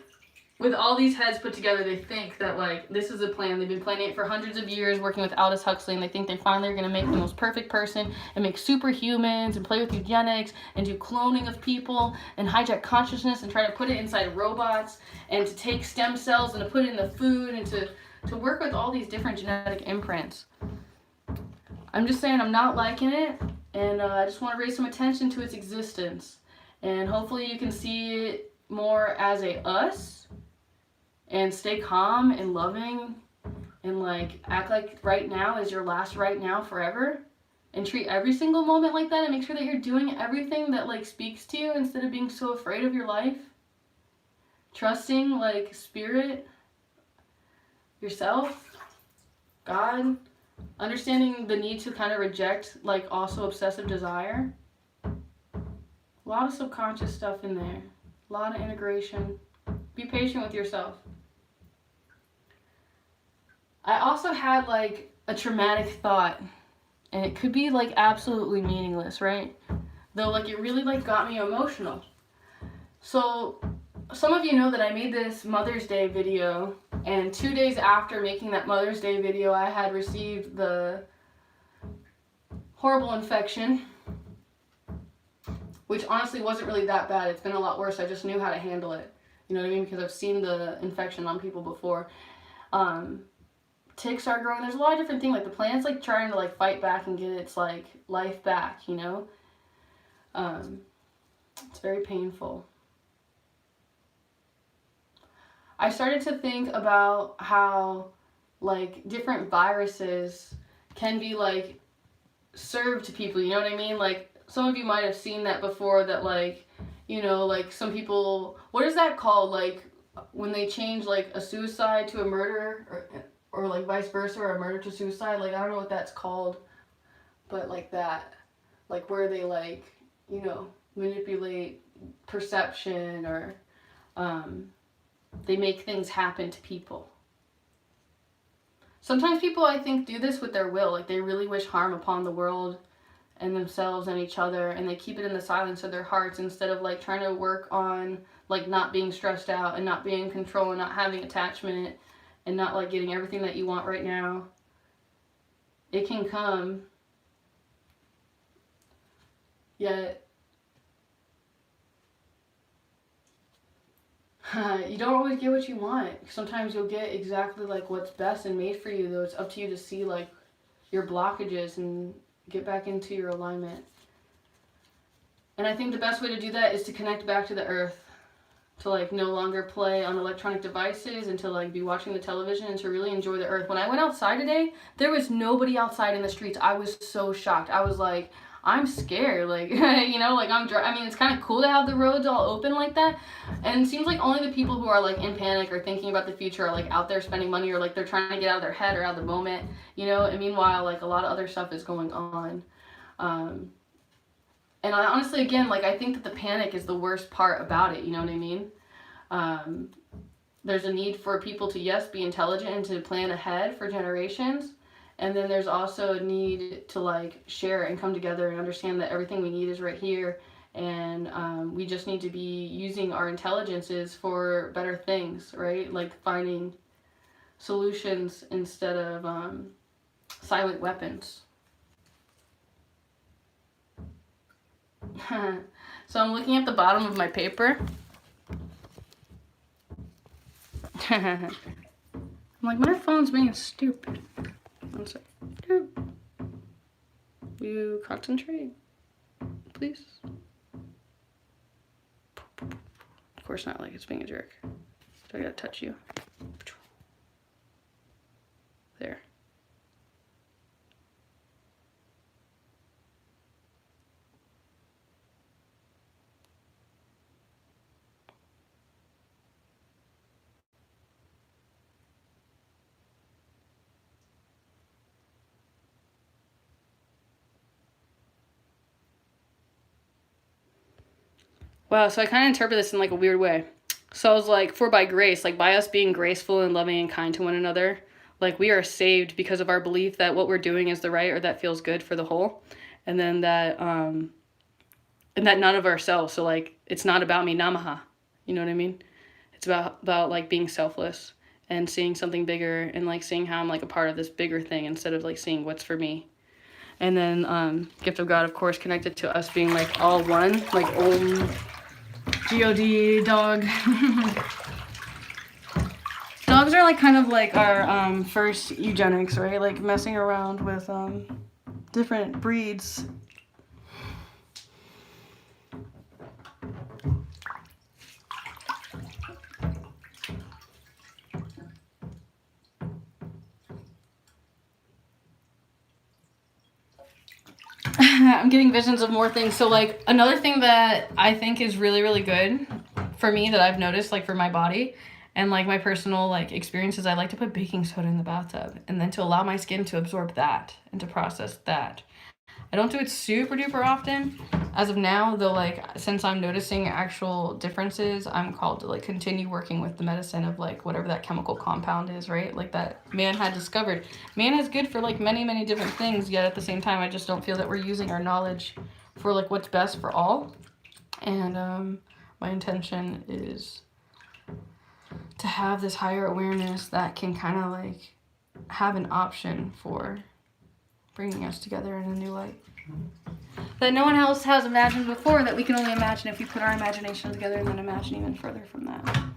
with all these heads put together, they think that like this is a plan. They've been planning it for hundreds of years, working with Aldous Huxley, and they think they finally are going to make the most perfect person and make superhumans and play with eugenics and do cloning of people and hijack consciousness and try to put it inside robots, and to take stem cells and to put it in the food, and to work with all these different genetic imprints. I'm just saying I'm not liking it, and I just want to raise some attention to its existence, and hopefully you can see it more as a us, and stay calm and loving, and like act like right now is your last right now forever, and treat every single moment like that, and make sure that you're doing everything that like speaks to you instead of being so afraid of your life. Trusting like spirit, yourself, God, Understanding the need to kind of reject, like, also obsessive desire. A lot of subconscious stuff in there. A lot of integration. Be patient with yourself. I also had, like, a traumatic thought. And it could be, like, absolutely meaningless, right? Though, like, it really, like, got me emotional. So, some of you know that I made this Mother's Day video, and 2 days after making that Mother's Day video, I had received the horrible infection, which honestly wasn't really that bad. It's been a lot worse. I just knew how to handle it. You know what I mean? Because I've seen the infection on people before. Ticks are growing. There's a lot of different things. Like, the plant's, like, trying to, like, fight back and get its, like, life back, you know? It's very painful. I started to think about how, like, different viruses can be, like, served to people, you know what I mean? Like, some of you might have seen that before, that, like, you know, like, some people, what is that called? Like, when they change, like, a suicide to a murder, or like, vice versa, or a murder to suicide. Like, I don't know what that's called, but, like, that. Like, where they, like, you know, manipulate perception, or, they make things happen to people. Sometimes people, I think, do this with their will. Like, they really wish harm upon the world and themselves and each other, and they keep it in the silence of their hearts instead of, like, trying to work on, like, not being stressed out and not being in control and not having attachment and not, like, getting everything that you want right now. It can come, yet you don't always get what you want. Sometimes you'll get exactly, like, what's best and made for you, though it's up to you to see, like, your blockages and get back into your alignment. And I think the best way to do that is to connect back to the earth, to, like, no longer play on electronic devices, and to, like, be watching the television, and to really enjoy the earth. When I went outside today, there was nobody outside in the streets. I was so shocked. I was like, I'm scared, like, you know, like, I mean, it's kind of cool to have the roads all open like that, and it seems like only the people who are, like, in panic or thinking about the future are, like, out there spending money, or, like, they're trying to get out of their head or out of the moment, you know, and meanwhile, like, a lot of other stuff is going on. And I honestly, again, like, I think that the panic is the worst part about it, you know what I mean? There's a need for people to, yes, be intelligent and to plan ahead for generations. And then there's also a need to, like, share and come together and understand that everything we need is right here. And we just need to be using our intelligences for better things, right? Like, finding solutions instead of silent weapons. So I'm looking at the bottom of my paper. I'm like, my phone's being stupid. One sec. Will you concentrate, please? Of course not, like it's being a jerk. So I gotta touch you. There. Wow, so I kind of interpret this in, like, a weird way. So I was like, for by grace, like, by us being graceful and loving and kind to one another, like, we are saved because of our belief that what we're doing is the right, or that feels good for the whole. And then that, and that none of ourselves. So, like, it's not about me, namaha. You know what I mean? It's about like, being selfless and seeing something bigger, and, like, seeing how I'm, like, a part of this bigger thing instead of, like, seeing what's for me. And then gift of God, of course, connected to us being, like, all one, like, God dog. Dogs are, like, kind of like our first eugenics, right? Like, messing around with different breeds. I'm getting visions of more things. So, like, another thing that I think is really, really good for me that I've noticed, like, for my body, And like my personal like experiences, I like to put baking soda in the bathtub and then to allow my skin to absorb that and to process that. I don't do it super duper often. As of now, though, like since I'm noticing actual differences, I'm called to like continue working with the medicine of like whatever that chemical compound is, right? Like that man had discovered. Man is good for like many, many different things, yet at the same time, I just don't feel that we're using our knowledge for like what's best for all. And my intention is to have this higher awareness that can kind of like have an option for bringing us together in a new light that no one else has imagined before, that we can only imagine if we put our imagination together and then imagine even further from that.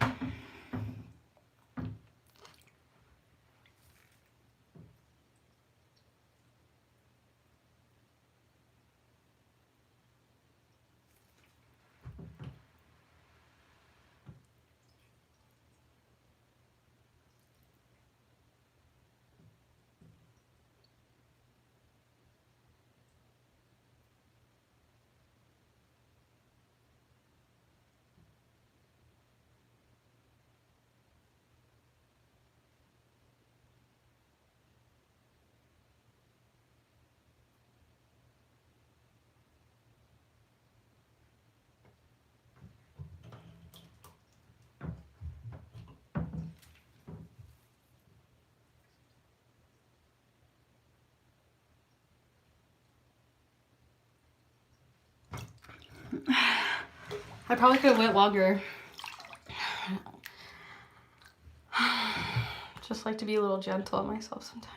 I probably could have went longer. Just like to be a little gentle on myself sometimes.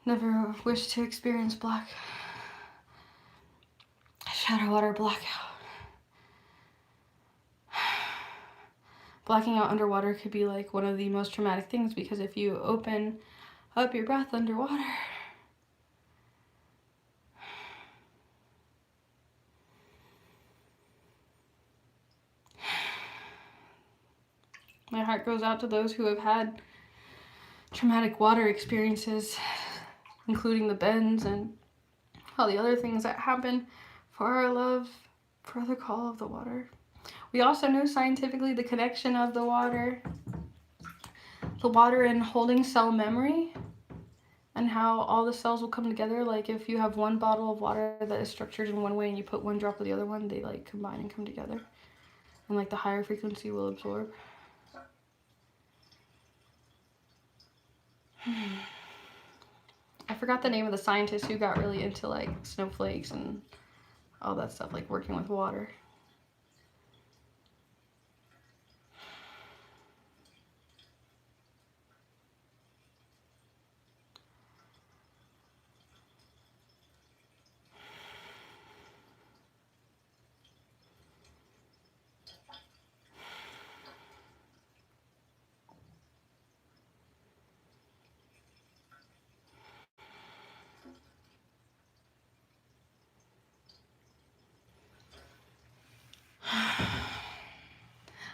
Never wish to experience shadow water blackout. Blacking out underwater could be like one of the most traumatic things, because if you open up your breath underwater, my heart goes out to those who have had traumatic water experiences, including the bends and all the other things that happen for our love for the call of the water. We also know scientifically the connection of the water and holding cell memory, and how all the cells will come together. Like if you have one bottle of water that is structured in one way and you put one drop of the other one, they like combine and come together, and like the higher frequency will absorb. I forgot the name of the scientist who got really into like snowflakes and all that stuff, like working with water.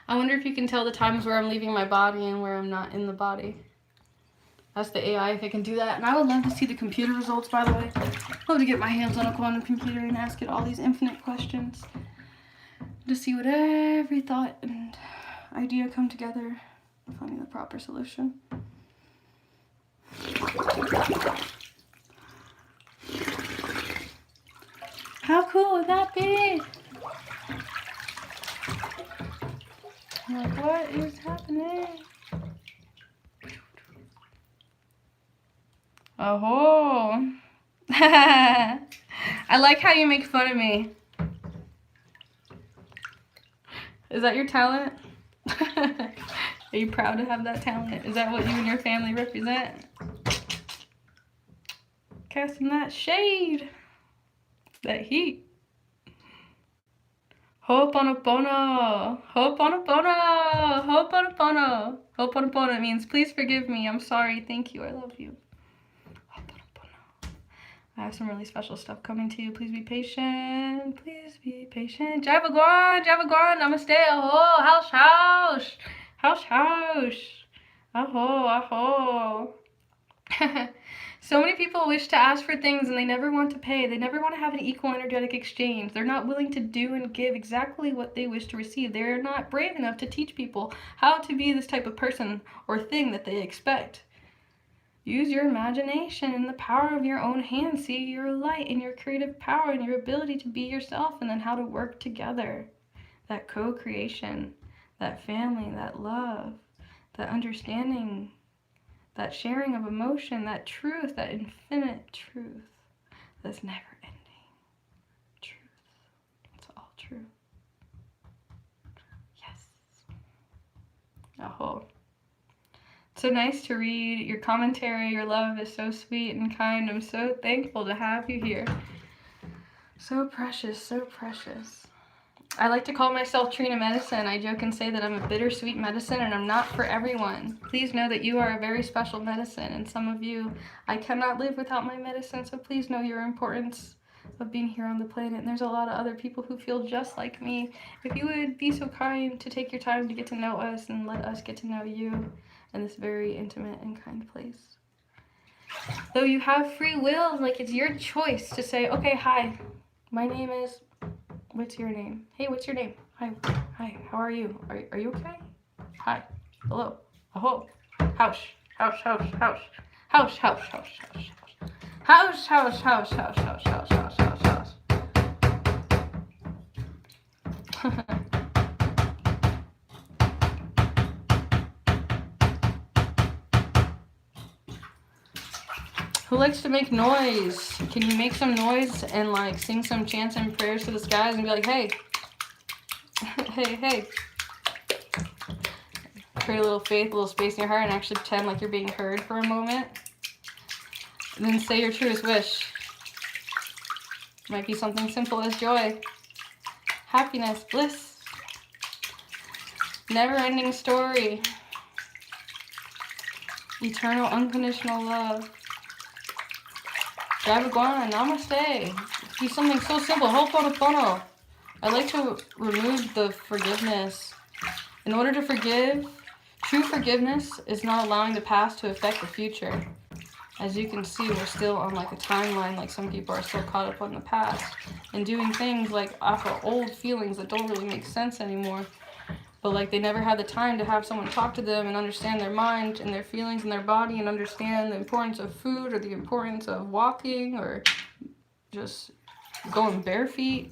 I wonder if you can tell the times where I'm leaving my body and where I'm not in the body. Ask the AI if it can do that. And I would love to see the computer results, by the way. I'd love to get my hands on a quantum computer and ask it all these infinite questions to see what every thought and idea come together and finding the proper solution. How cool would that be? I'm like, what is happening? Oh. I like how you make fun of me. Is that your talent? Are you proud to have that talent? Is that what you and your family represent? Casting that shade. That heat. Ho'oponopono. Ho'oponopono. Ho'oponopono. Ho'oponopono means please forgive me. I'm sorry. Thank you. I love you. Ho'oponopono. I have some really special stuff coming to you. Please be patient. Please be patient. Javaguan. Javaguan. Namaste. Aho. House. House. House. House. Aho. Aho. So many people wish to ask for things and they never want to pay. They never want to have an equal energetic exchange. They're not willing to do and give exactly what they wish to receive. They're not brave enough to teach people how to be this type of person or thing that they expect. Use your imagination and the power of your own hands. See your light and your creative power and your ability to be yourself, and then how to work together. That co-creation, that family, that love, that understanding, that sharing of emotion, that truth, that infinite truth that's never ending. Truth. It's all true. Yes. Oh. So nice to read your commentary. Your love is so sweet and kind. I'm so thankful to have you here. So precious, so precious. I like to call myself Trina Medicine. I joke and say that I'm a bittersweet medicine and I'm not for everyone. Please know that you are a very special medicine, and some of you, I cannot live without my medicine, so please know your importance of being here on the planet. And there's a lot of other people who feel just like me. If you would be so kind to take your time to get to know us and let us get to know you in this very intimate and kind place. Though you have free will, like it's your choice to say, okay, hi, my name is... What's your name? Hey, what's your name? Hi, how are you? Are you okay? Hi, hello, aho, house, house, house, house, house, house, house, house, house, house, house, house, house, house, house, house, house. Who likes to make noise? Can you make some noise and like sing some chants and prayers to the skies and be like, hey, hey, hey. Create a little faith, a little space in your heart, and actually pretend like you're being heard for a moment. And then say your truest wish. Might be something simple as joy, happiness, bliss, never-ending story, eternal unconditional love. Javaguana, namaste. Do something so simple. Ho'oponopono. I like to remove the forgiveness. In order to forgive, true forgiveness is not allowing the past to affect the future. As you can see, we're still on like a timeline, like some people are still caught up on the past and doing things like off of old feelings that don't really make sense anymore. But like they never had the time to have someone talk to them and understand their mind and their feelings and their body and understand the importance of food or the importance of walking or just going bare feet.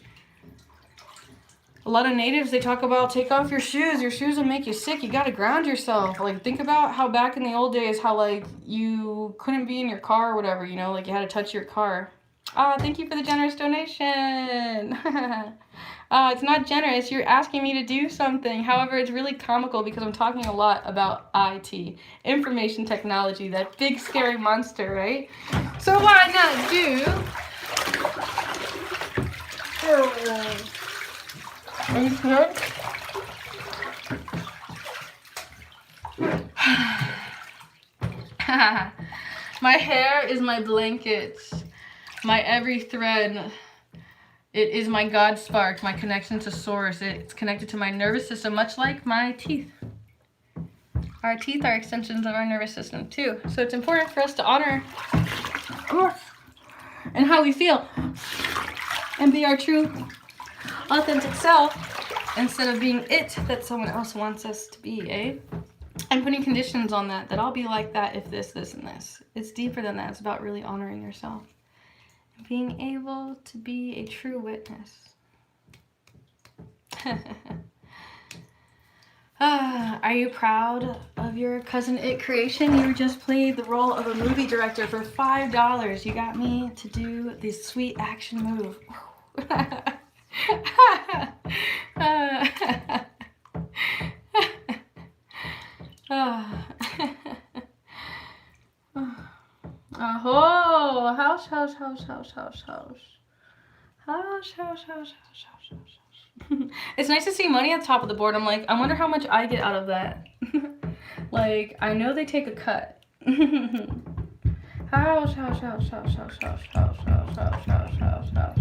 A lot of natives, they talk about take off your shoes. Your shoes will make you sick. You got to ground yourself. Like think about how back in the old days, how like you couldn't be in your car or whatever, you know, like you had to touch your car. Thank you for the generous donation. It's not generous. You're asking me to do something. However, it's really comical because I'm talking a lot about IT, information technology, that big scary monster, right? So why not do... Are you scared? My hair is my blanket, my every thread. It is my God spark, my connection to source. It's connected to my nervous system, much like my teeth. Our teeth are extensions of our nervous system too. So it's important for us to honor and how we feel and be our true, authentic self instead of being it that someone else wants us to be, eh? I'm putting conditions on that I'll be like that if this, this, and this. It's deeper than that. It's about really honoring yourself. Being able to be a true witness. Are you proud of your Cousin It creation? You just played the role of a movie director for $5. You got me to do this sweet action move. Oh, house, house, house, house, house, house. House, house, house, house, house, house. It's nice to see money at the top of the board. I'm like, I wonder how much I get out of that. Like, I know they take a cut. House, house, house, house, house, house, house, house, house, house, house, house.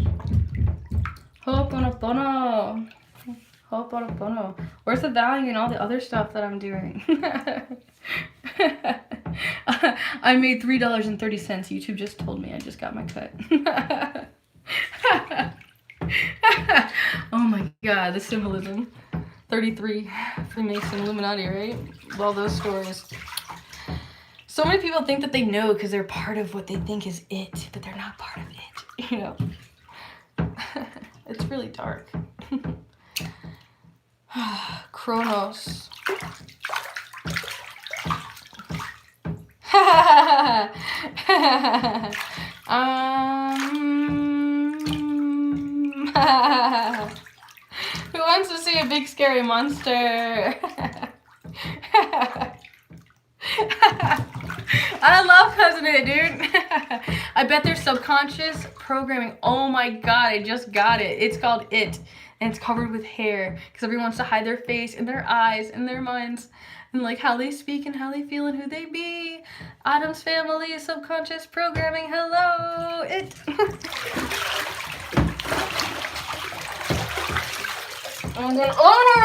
Ho'oponopono. Ho'oponopono. Where's the value in all the other stuff that I'm doing? I made $3.30. YouTube just told me I just got my cut. Oh my god, the symbolism. 33, Freemason, Illuminati, right? All those stories. So many people think that they know because they're part of what they think is it, but they're not part of it, you know? It's really dark. Kronos. Who wants to see a big scary monster? I love Cousin It, dude. I bet there's subconscious programming. Oh my god, I just got it. It's called It, and it's covered with hair because everyone wants to hide their face and their eyes and their minds and like how they speak and how they feel and who they be. Adam's Family, subconscious programming. Hello, It. I'm gonna order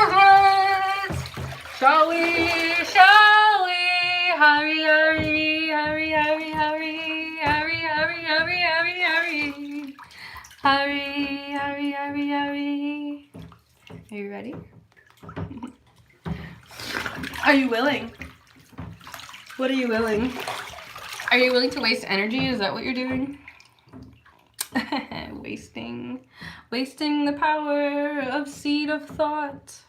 it. Shall we? Shall we? Hurry, hurry, hurry, hurry, hurry, hurry, hurry, hurry, hurry, hurry. Hurry, hurry, hurry, hurry. Are you ready? Are you willing? What are you willing? Are you willing to waste energy? Is that what you're doing? Wasting the power of seed of thought.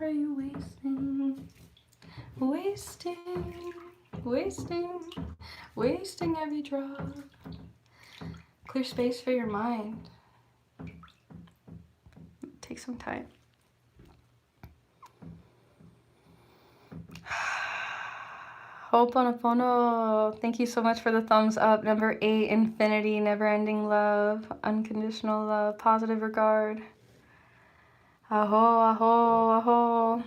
Are you wasting every drop? Clear space for your mind. Take some time. Ho'oponopono, thank you so much for the thumbs up. Number 8, infinity, never-ending love, unconditional love, positive regard. Aho, aho, aho.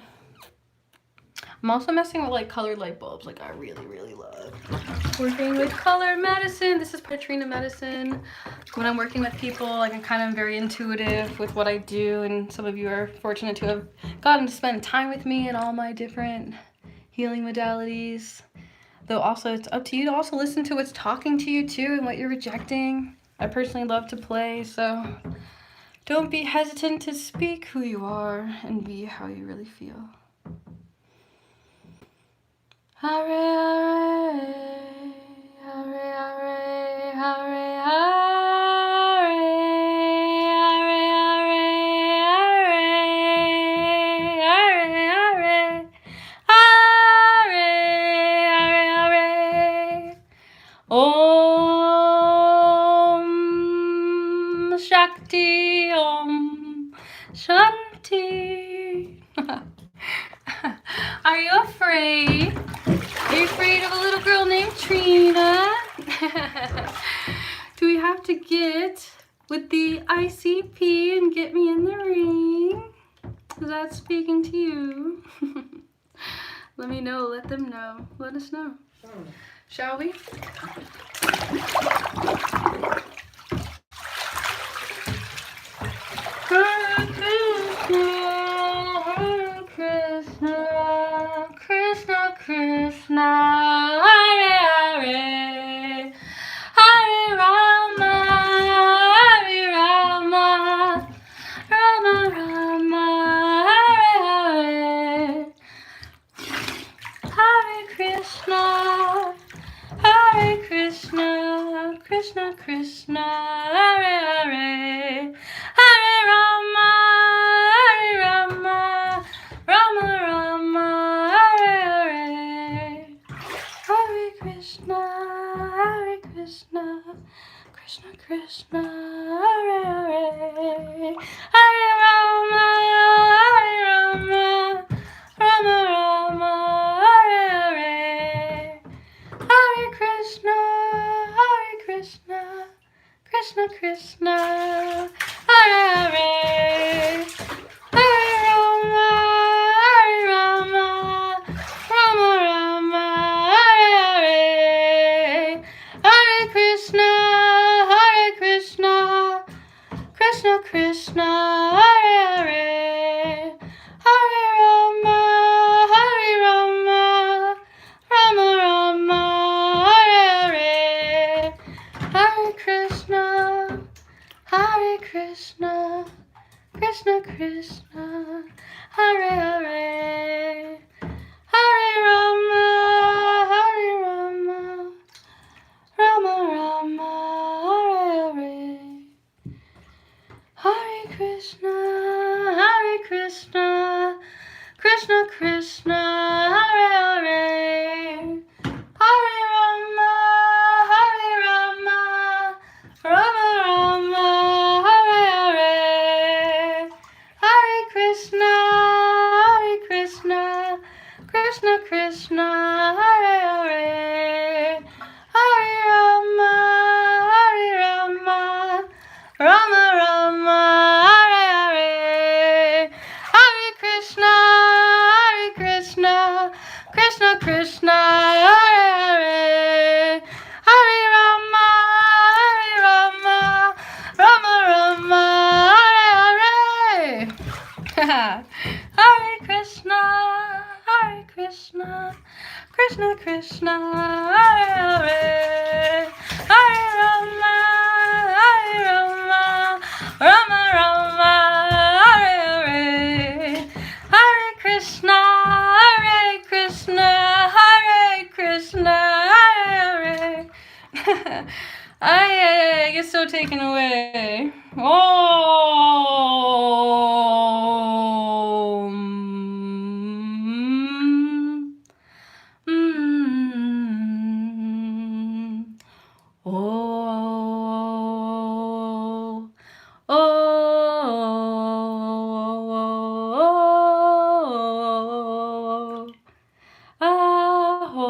I'm also messing with like colored light bulbs, like I really, really love. Working with color medicine. This is Patrina medicine. When I'm working with people, like I'm kind of very intuitive with what I do, and some of you are fortunate to have gotten to spend time with me in all my different healing modalities. Though also it's up to you to also listen to what's talking to you too and what you're rejecting. I personally love to play, so don't be hesitant to speak who you are and be how you really feel. Hare, hare, hare, hare, hare, Om Shakti, Om Shanti. Are you afraid? Are you afraid of a little girl named Trina? Do we have to get with the ICP and get me in the ring? Is that speaking to you? Let me know. Let them know. Let us know. Shall we? Hare Krishna, Krishna Krishna, Hare Hare, Hare Rama, Hare Rama, Rama Rama, Hare Hare, Hare Krishna, Krishna Krishna, Hare Hare, Hare Rama, Hare Rama, Rama Rama, Hare Hare, Hare Krishna, Krishna Krishna, Hare Hare, Hare Rama, Hare Rama, Rama Rama, Hare Hare, Hare Krishna, Krishna Krishna, Hare Hare, Hare Rama, Hare Rama, Rama Rama, Hare Hare, Hare Krishna, Krishna Krishna, Hare Hare, Hare Rama, Hare Rama, Krishna, Krishna Krishna, Hare Hare, Hare Rama, Hare Rama, Rama Rama, Hare Hare, Hare Krishna, Krishna Krishna, Hare Hare, Hare Rama, Hare Rama, Rama Rama, Hare Hare, Hare Krishna, Krishna Krishna, Hare Hare, Hare Rama, Rama Rama, Hare Hare, Hare Krishna, Krishna Krishna, Hare Hare, Hare Rama, Rama Rama, Hare Hare. Hare Krishna, Krishna Krishna, Hare Hare, Hare Rama, Rama Rama, Hare Hare, Hare Krishna, Krishna, Hare Hare. I get so taken away. Oh. Oh. Oh. Aho,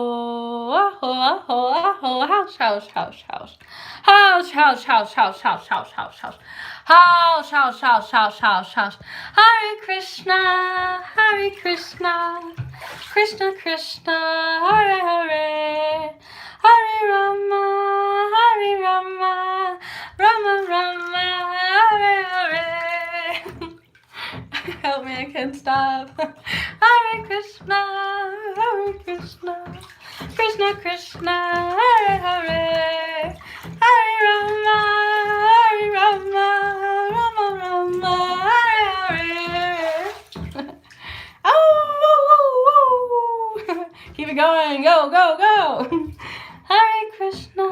aho, aho, aho, house, house, house, house. House, house, house, house, house, house, house, house. House, house, house, house, house, house. Hare Krishna, Krishna Krishna, Hare Hare, Hare Rama, Rama Rama, Hare Hare. Help me, I can't stop. Hare Krishna, Krishna Krishna, Hare Hare, Hare Rama, Rama Rama, Hare Hare. Oh, keep it going, go, go, go. Hare Krishna,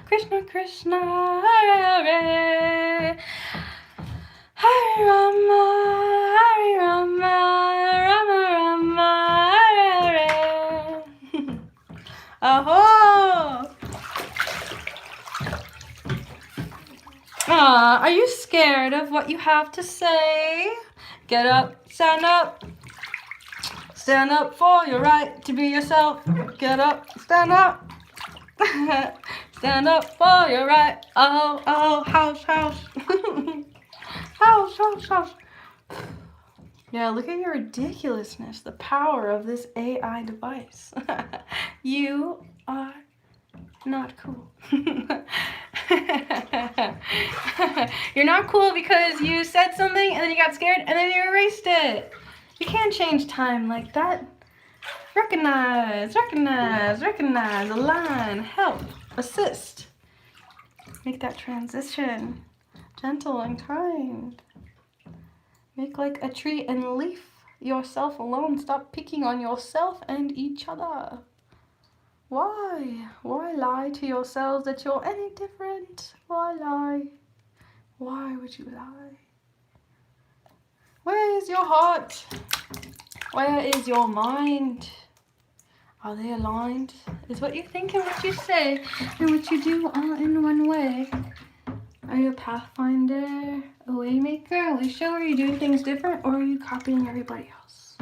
Krishna Krishna, Hare Hare, Hare Rama, Rama Rama, Hare Hare. Aho! Are you scared of what you have to say? Get up, stand up. Stand up for your right to be yourself. Get up, stand up. Stand up for your right. Oh, oh, house, house. House, house, house. Yeah, look at your ridiculousness, the power of this AI device. You are not cool. You're not cool because you said something and then you got scared and then you erased it. You can't change time like that. Recognize, align, help, assist. Make that transition gentle and kind. Make like a tree and leaf yourself alone. Stop picking on yourself and each other. Why? Why lie to yourselves that you're any different? Why lie? Why would you lie? Where is your heart? Where is your mind? Are they aligned? Is what you think and what you say and what you do all in one way? Are you a pathfinder, a waymaker, a way shower? Are you doing things different or are you copying everybody else?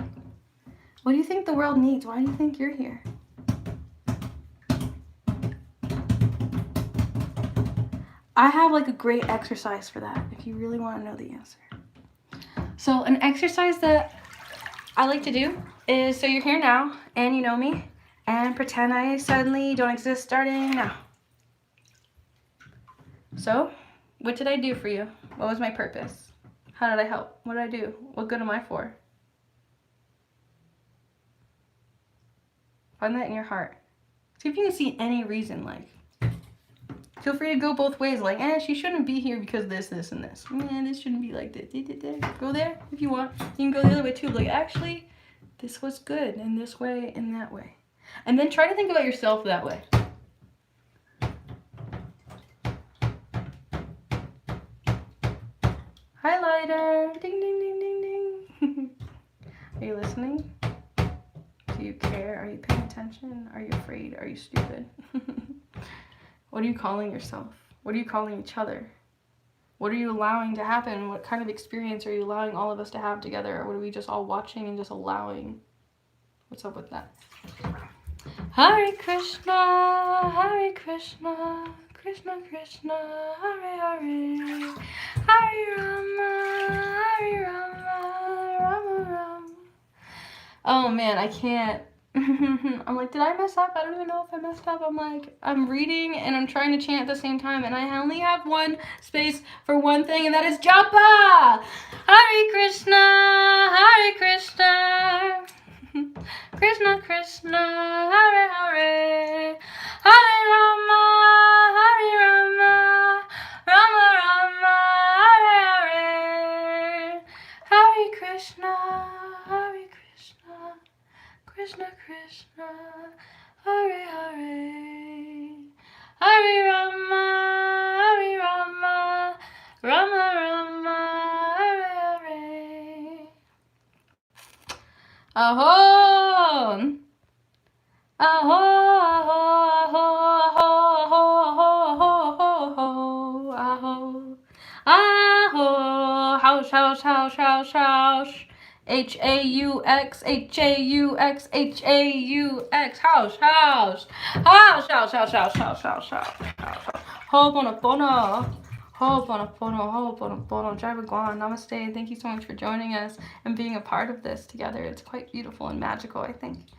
What do you think the world needs? Why do you think you're here? I have like a great exercise for that if you really want to know the answer. So an exercise that I like to do is, so you're here now and you know me, and pretend I suddenly don't exist starting now. So, what did I do for you? What was my purpose? How did I help? What did I do? What good am I for? Find that in your heart. See if you can see any reason, like, Feel free to go both ways. Like, she shouldn't be here because this, and this. This shouldn't be like this. Go there if you want. You can go the other way too. Like, actually, this was good in this way and that way. And then try to think about yourself that way. Highlighter. Ding, ding, ding, ding, ding. Are you listening? Do you care? Are you paying attention? Are you afraid? Are you stupid? What are you calling yourself? What are you calling each other? What are you allowing to happen? What kind of experience are you allowing all of us to have together? Or what are we just all watching and just allowing? What's up with that? Hare Krishna, Hare Krishna, Krishna Krishna, Hare Hare, Hare Rama, Hare Rama, Rama Rama. Oh man, I can't. I'm like, did I mess up? I don't even know if I messed up. I'm like, I'm reading and I'm trying to chant at the same time, and I only have one space for one thing, and that is japa. Hare Krishna, Hare Krishna, Krishna Krishna, Hare Hare, Hare Rama, Hare Rama, Rama Rama, Hare Hare, Hare Krishna, Hare Krishna, Krishna Krishna, Hare Hare, Hare Rama, Hare Rama, Rama Rama, Hare Hare. Aho! Aho, aho, aho, aho, aho, aho, aho, aho, house, house, house, house, house. H-A-U-X, H-A-U-X, H-A-U-X, house, house, house, house, house, house, house, house, house. Ho'oponopono, ho'oponopono, ho'oponopono, Jai Bhagwan, namaste. Thank you so much for joining us and being a part of this together. It's quite beautiful and magical, I think.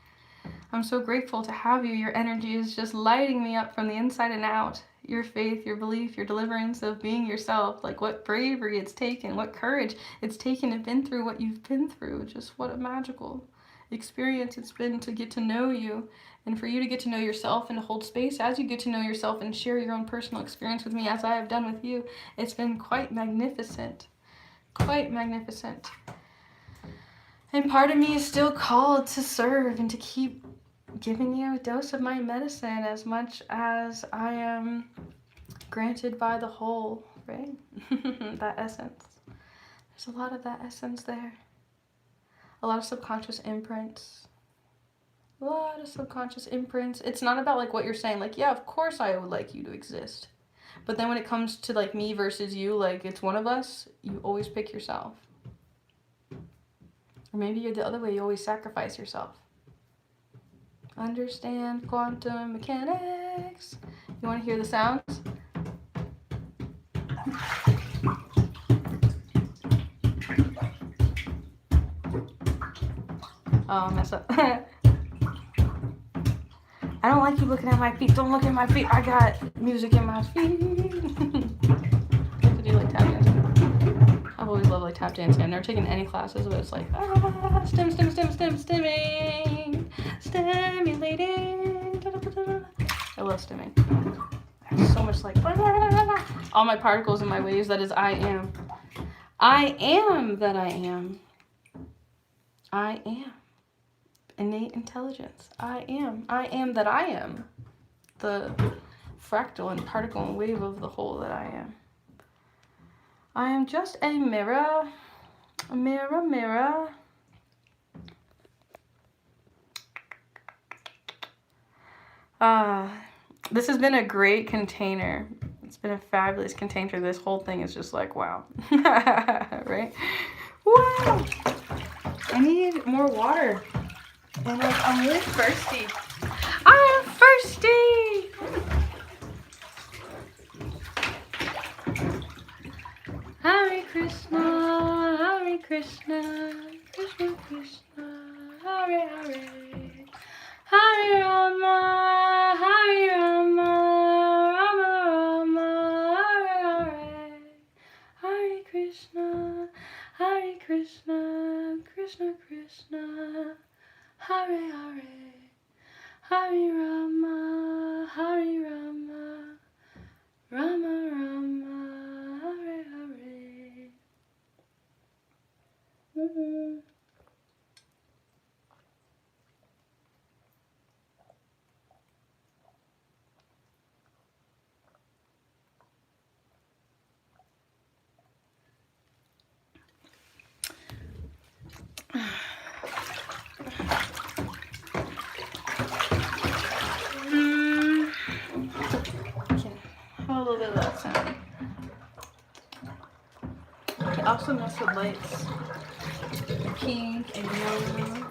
I'm so grateful to have you. Your energy is just lighting me up from the inside and out. Your faith, your belief, your deliverance of being yourself, like what bravery it's taken, what courage it's taken to been through what you've been through. Just what a magical experience it's been to get to know you and for you to get to know yourself and to hold space as you get to know yourself and share your own personal experience with me as I have done with you. It's been quite magnificent. Quite magnificent. And part of me is still called to serve and to keep giving you a dose of my medicine as much as I am granted by the whole, right? That essence. There's a lot of that essence there. A lot of subconscious imprints. A lot of subconscious imprints. It's not about like what you're saying, like, yeah, of course I would like you to exist. But then when it comes to like me versus you, like it's one of us, you always pick yourself. Or maybe you're the other way, you always sacrifice yourself. Understand quantum mechanics. You want to hear the sounds? Oh, mess up. I don't like you looking at my feet. Don't look at my feet. I got music in my feet. I have to do like tap dancing. I've always loved like tap dancing. I've never taken any classes, but it's like stimming, stimulating. I love stimming. I have so much like all my particles and my waves. That is I am. I am that I am. I am. Innate intelligence. I am that I am. The fractal and particle and wave of the whole that I am. I am just a mirror. A mirror, mirror. This has been a great container. It's been a fabulous container. This whole thing is just like, wow. Right? Wow. I need more water. And like, I'm really thirsty. I am thirsty! Hare Krishna, Hare Krishna, Krishna Krishna, Hare Hare, Hare Rama, Hare Rama, Rama Rama, Hare Hare, Hare Krishna, Hare Krishna, Krishna Krishna, Hare Hare, Hare Rama, Hare Rama, also mess with lights. Pink and yellow.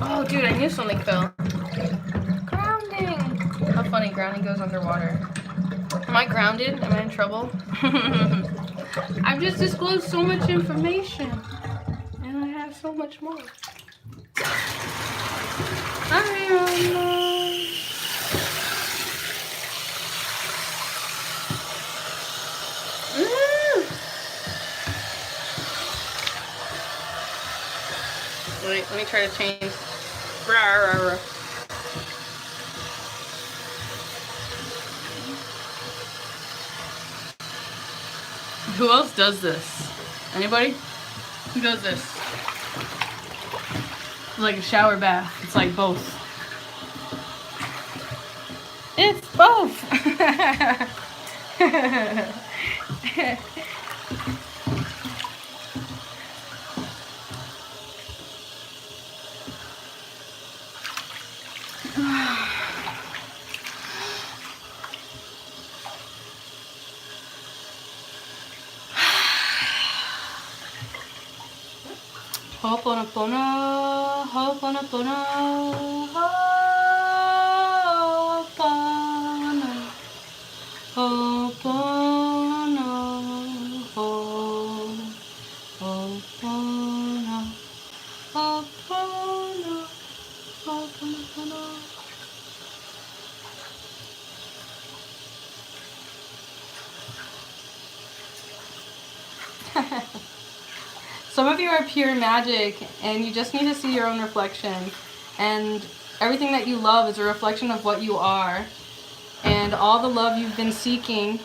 Oh, dude, I knew something fell. Grounding. How funny, grounding goes underwater. Am I grounded? Am I in trouble? I've just disclosed so much information. And I have so much more. Wait, let me try to change. Who else does this? Anybody? Who does this? It's like a shower bath. It's like both. It's both. Ho'oponopono, ho'oponopono, ho'opono, ho'opono, ho'opono, ho'opono, ho'oponopono. Some of you are pure magic and you just need to see your own reflection. And everything that you love is a reflection of what you are. And all the love you've been seeking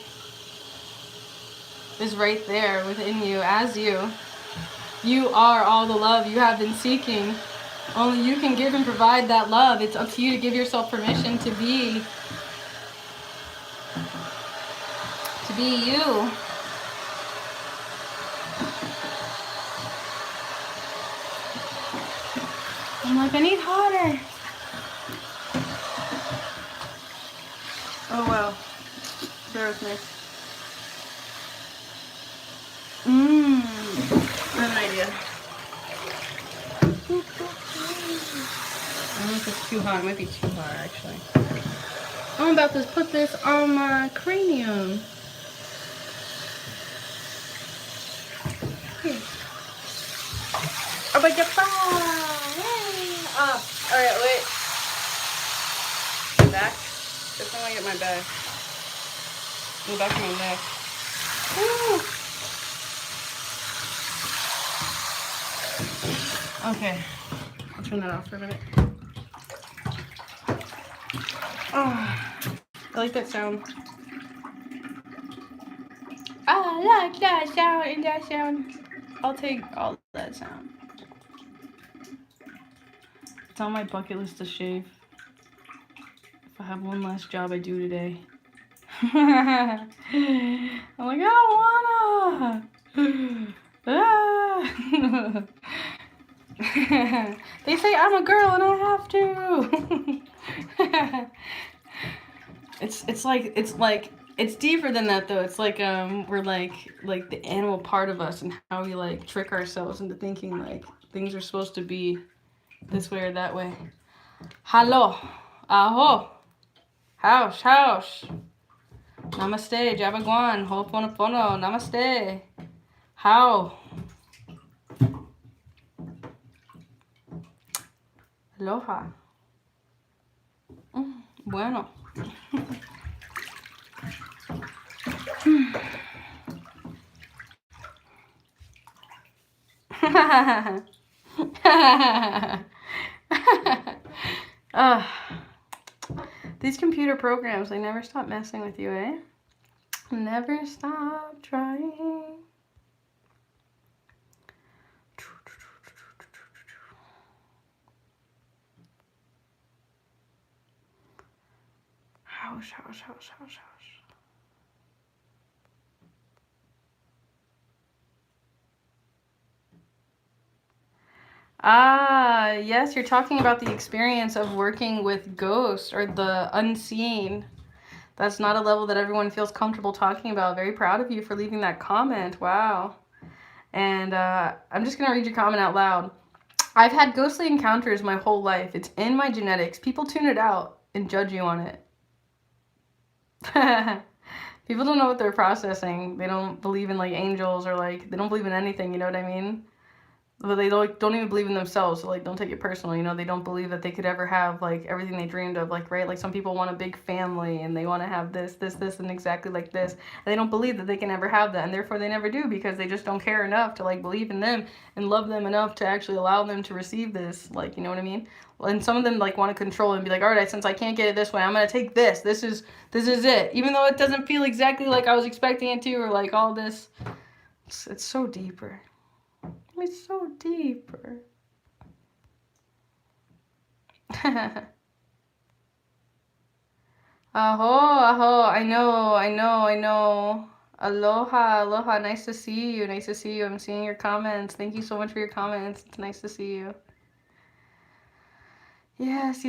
is right there within you as you. You are all the love you have been seeking. Only you can give and provide that love. It's up to you to give yourself permission to be you. I'm like, I need hotter. Oh wow. Bear with me. I have an idea. I don't know if it's too hot. It might be too hot actually. I'm about to put this on my cranium. Here. Oh, but you're alright, wait. Back. Just want to get my bag. Go back to my neck. Woo. Okay. I'll turn that off for a minute. Oh, I like that sound. I like that sound and that sound. I'll take all that sound. It's on my bucket list to shave. If I have one last job I do today. I'm like, I don't wanna. They say I'm a girl and I have to. It's deeper than that though. It's like we're like the animal part of us and how we like trick ourselves into thinking like things are supposed to be this way or that way. Hello, aho, house. Namaste, Jabagwan, Ho'oponopono, namaste. How? Aloha. Bueno. These computer programs, they never stop messing with you, eh? Never stop trying. House. Ah, yes, you're talking about the experience of working with ghosts or the unseen. That's not a level that everyone feels comfortable talking about. Very proud of you for leaving that comment. Wow. And I'm just going to read your comment out loud. I've had ghostly encounters my whole life. It's in my genetics. People tune it out and judge you on it. People don't know what they're processing. They don't believe in like angels or like they don't believe in anything, you know what I mean? But they don't even believe in themselves, so like don't take it personal, you know. They don't believe that they could ever have like everything they dreamed of, like, right? Like some people want a big family and they want to have this and exactly like this, and they don't believe that they can ever have that, and therefore they never do, because they just don't care enough to like believe in them and love them enough to actually allow them to receive this, like, you know what I mean? And some of them like want to control and be like, all right, since I can't get it this way, I'm gonna take this. This is it, even though it doesn't feel exactly like I was expecting it to, or like all this. It's so deeper. It's so deeper. Aho, I know. Aloha, nice to see you, I'm seeing your comments. Thank you so much for your comments. It's nice to see you. Yes.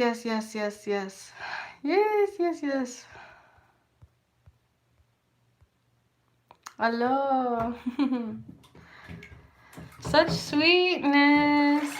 Hello. Such sweetness.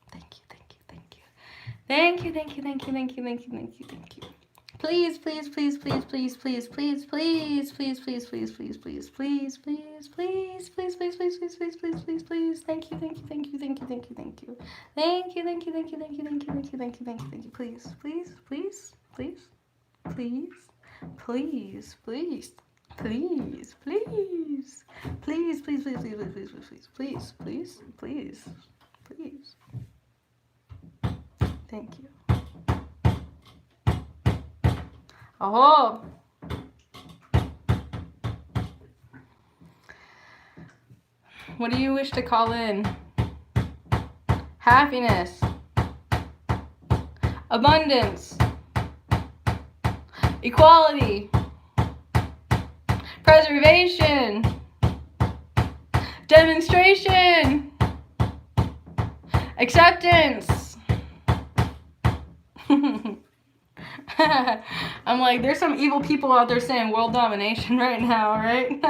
Thank you. Please. Thank you. Oh. What do you wish to call in? Happiness. Abundance. Equality. Preservation. Demonstration. Acceptance. I'm like, there's some evil people out there saying world domination right now, right?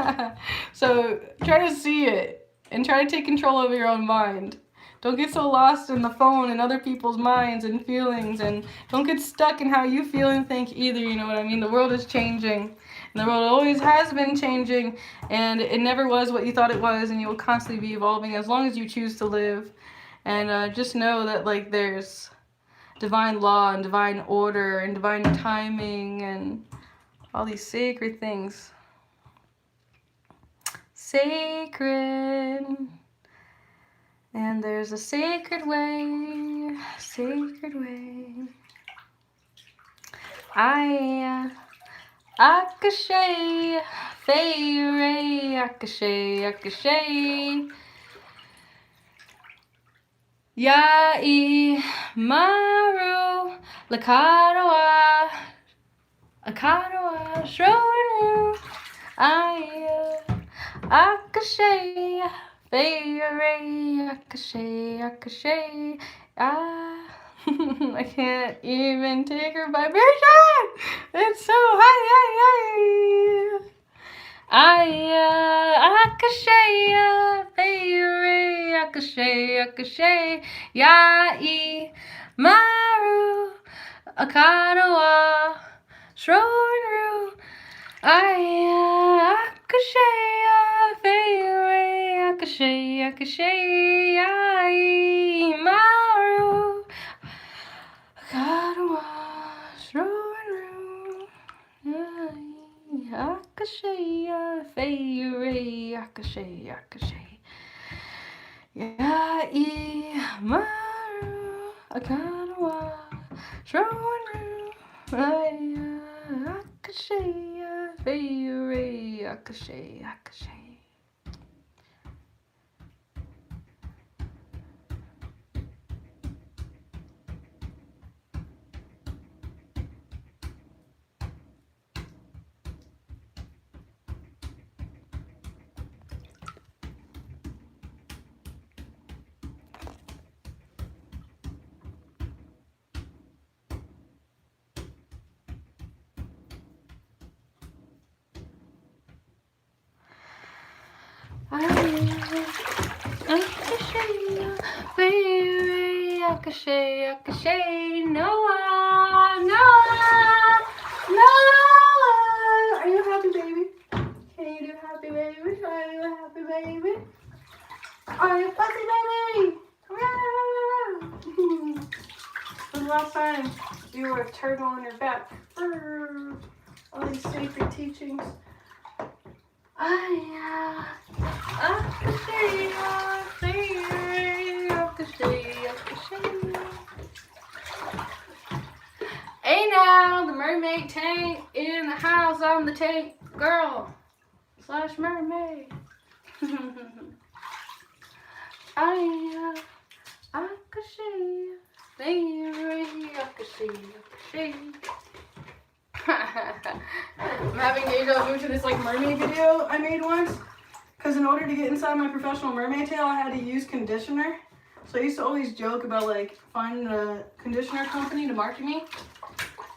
So try to see it and try to take control over your own mind. Don't get so lost in the phone and other people's minds and feelings, and don't get stuck in how you feel and think either, you know what I mean? The world is changing, and the world always has been changing, and it never was what you thought it was, and you will constantly be evolving as long as you choose to live. And just know that like there's divine law and divine order and divine timing and all these sacred things. Sacred. And there's a sacred way. Akashe, Feyre, Akashe. Yai Maru Lakarawa Akarawa Shroru Aya Akashe Feyre Akashe I can't even take her vibration. It's so high. Akashe Feyre Akashe Yai Maru Akarawa Shroru Akashe Feyre Akashe Yai Maru Akarawa Shroru Akashe Feyre Akashe Yai Maru Akarawa Shroru Akashe Feyre Akashe Baby, Akashay, Noah, Noah, Noah. Are you happy, baby? Can you do happy, baby? Are you a happy, baby? Are you fussy, baby? When's the last time you were a turtle on your back? All these sacred teachings. Hey now, the mermaid tank in the house. I'm the tank girl / mermaid. I'm having deja vu to this like mermaid video I made once, because in order to get inside my professional mermaid tail I had to use conditioner. So I used to always joke about like finding a conditioner company to market me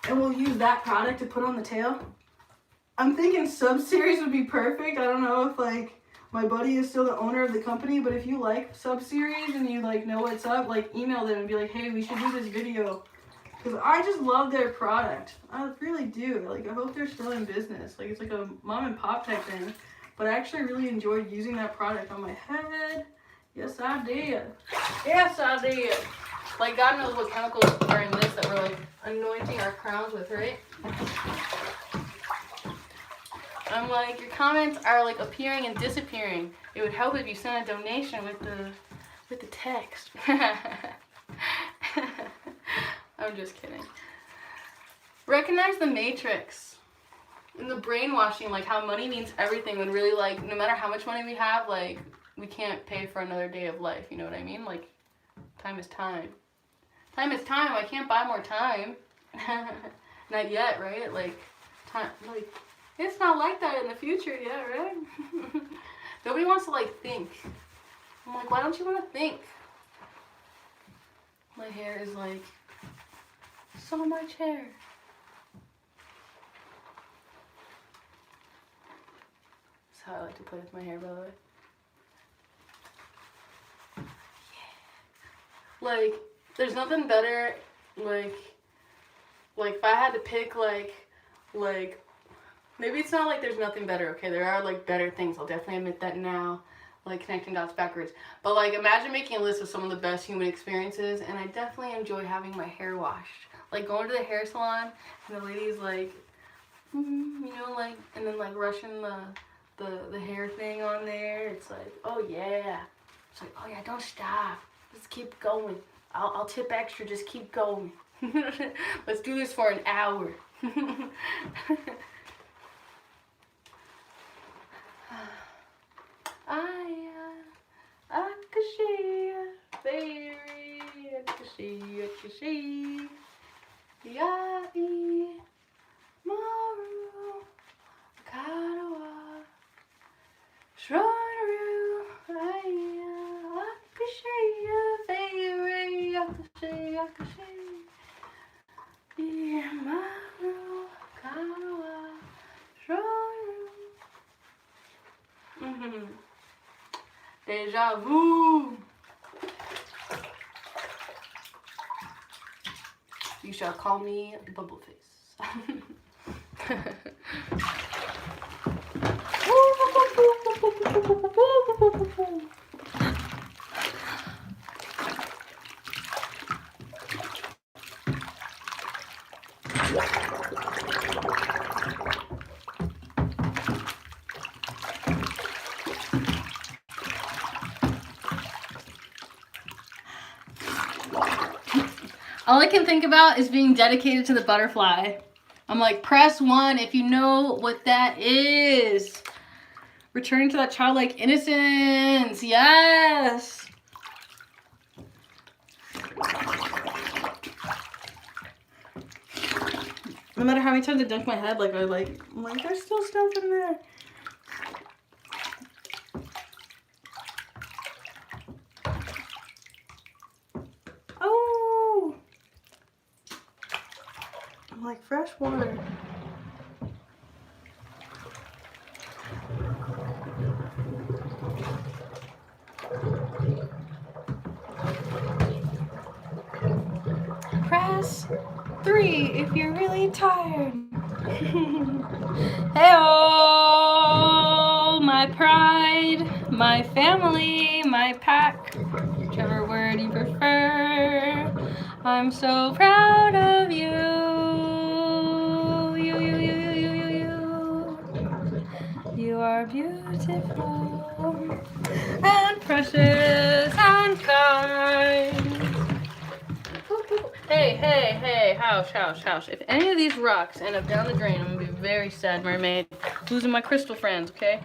and we'll use that product to put on the tail. I'm thinking sub-series would be perfect. I don't know if like my buddy is still the owner of the company, but if you like sub-series and you like know what's up, like email them and be like, hey, we should do this video. Because I just love their product. I really do. Like, I hope they're still in business. Like, it's like a mom and pop type thing. But I actually really enjoyed using that product on my head. Yes, I did. Yes, I did. Like, God knows what chemicals are in this that we're, like, anointing our crowns with, right? I'm like, your comments are, like, appearing and disappearing. It would help if you sent a donation with the text. I'm just kidding. Recognize the matrix and the brainwashing, like how money means everything when really like no matter how much money we have, like we can't pay for another day of life, you know what I mean? Like time is time. Time is time. I can't buy more time. Not yet, right? Like time like it's not like that in the future yet, right? Nobody wants to like think. I'm like, why don't you want to think? My hair is like so much hair. That's how I like to play with my hair, by the way. Yeah. Like, there's nothing better, like if I had to pick, like, maybe it's not like there's nothing better, okay? There are, like, better things. I'll definitely admit that now. Like, connecting dots backwards. But, like, imagine making a list of some of the best human experiences, and I definitely enjoy having my hair washed. Like going to the hair salon and the lady's like, you know, like, and then like rushing the hair thing on there. It's like, oh yeah. It's like, oh yeah, don't stop. Let's keep going. I'll tip extra. Just keep going. Let's do this for an hour. Yai, Maru, Karawa, Shronaru, Aya, Akashaya, Fairy, Akashaya, Akashaya, Maru, Karawa, Shronaru. Deja vu. You shall call me Bubbleface. All I can think about is being dedicated to the butterfly. I'm like, press 1 if you know what that is. Returning to that childlike innocence. Yes. No matter how many times I dunk my head, like I'm like, there's still stuff in there. Oh. I'm like fresh water. gas. 3 if you're really tired. Hey-oh, my pride, my family, my pack, whichever word you prefer. I'm so proud of you. You are beautiful and precious and kind. Hey, house. If any of these rocks end up down the drain, I'm gonna be very sad, mermaid. Losing my crystal friends, okay?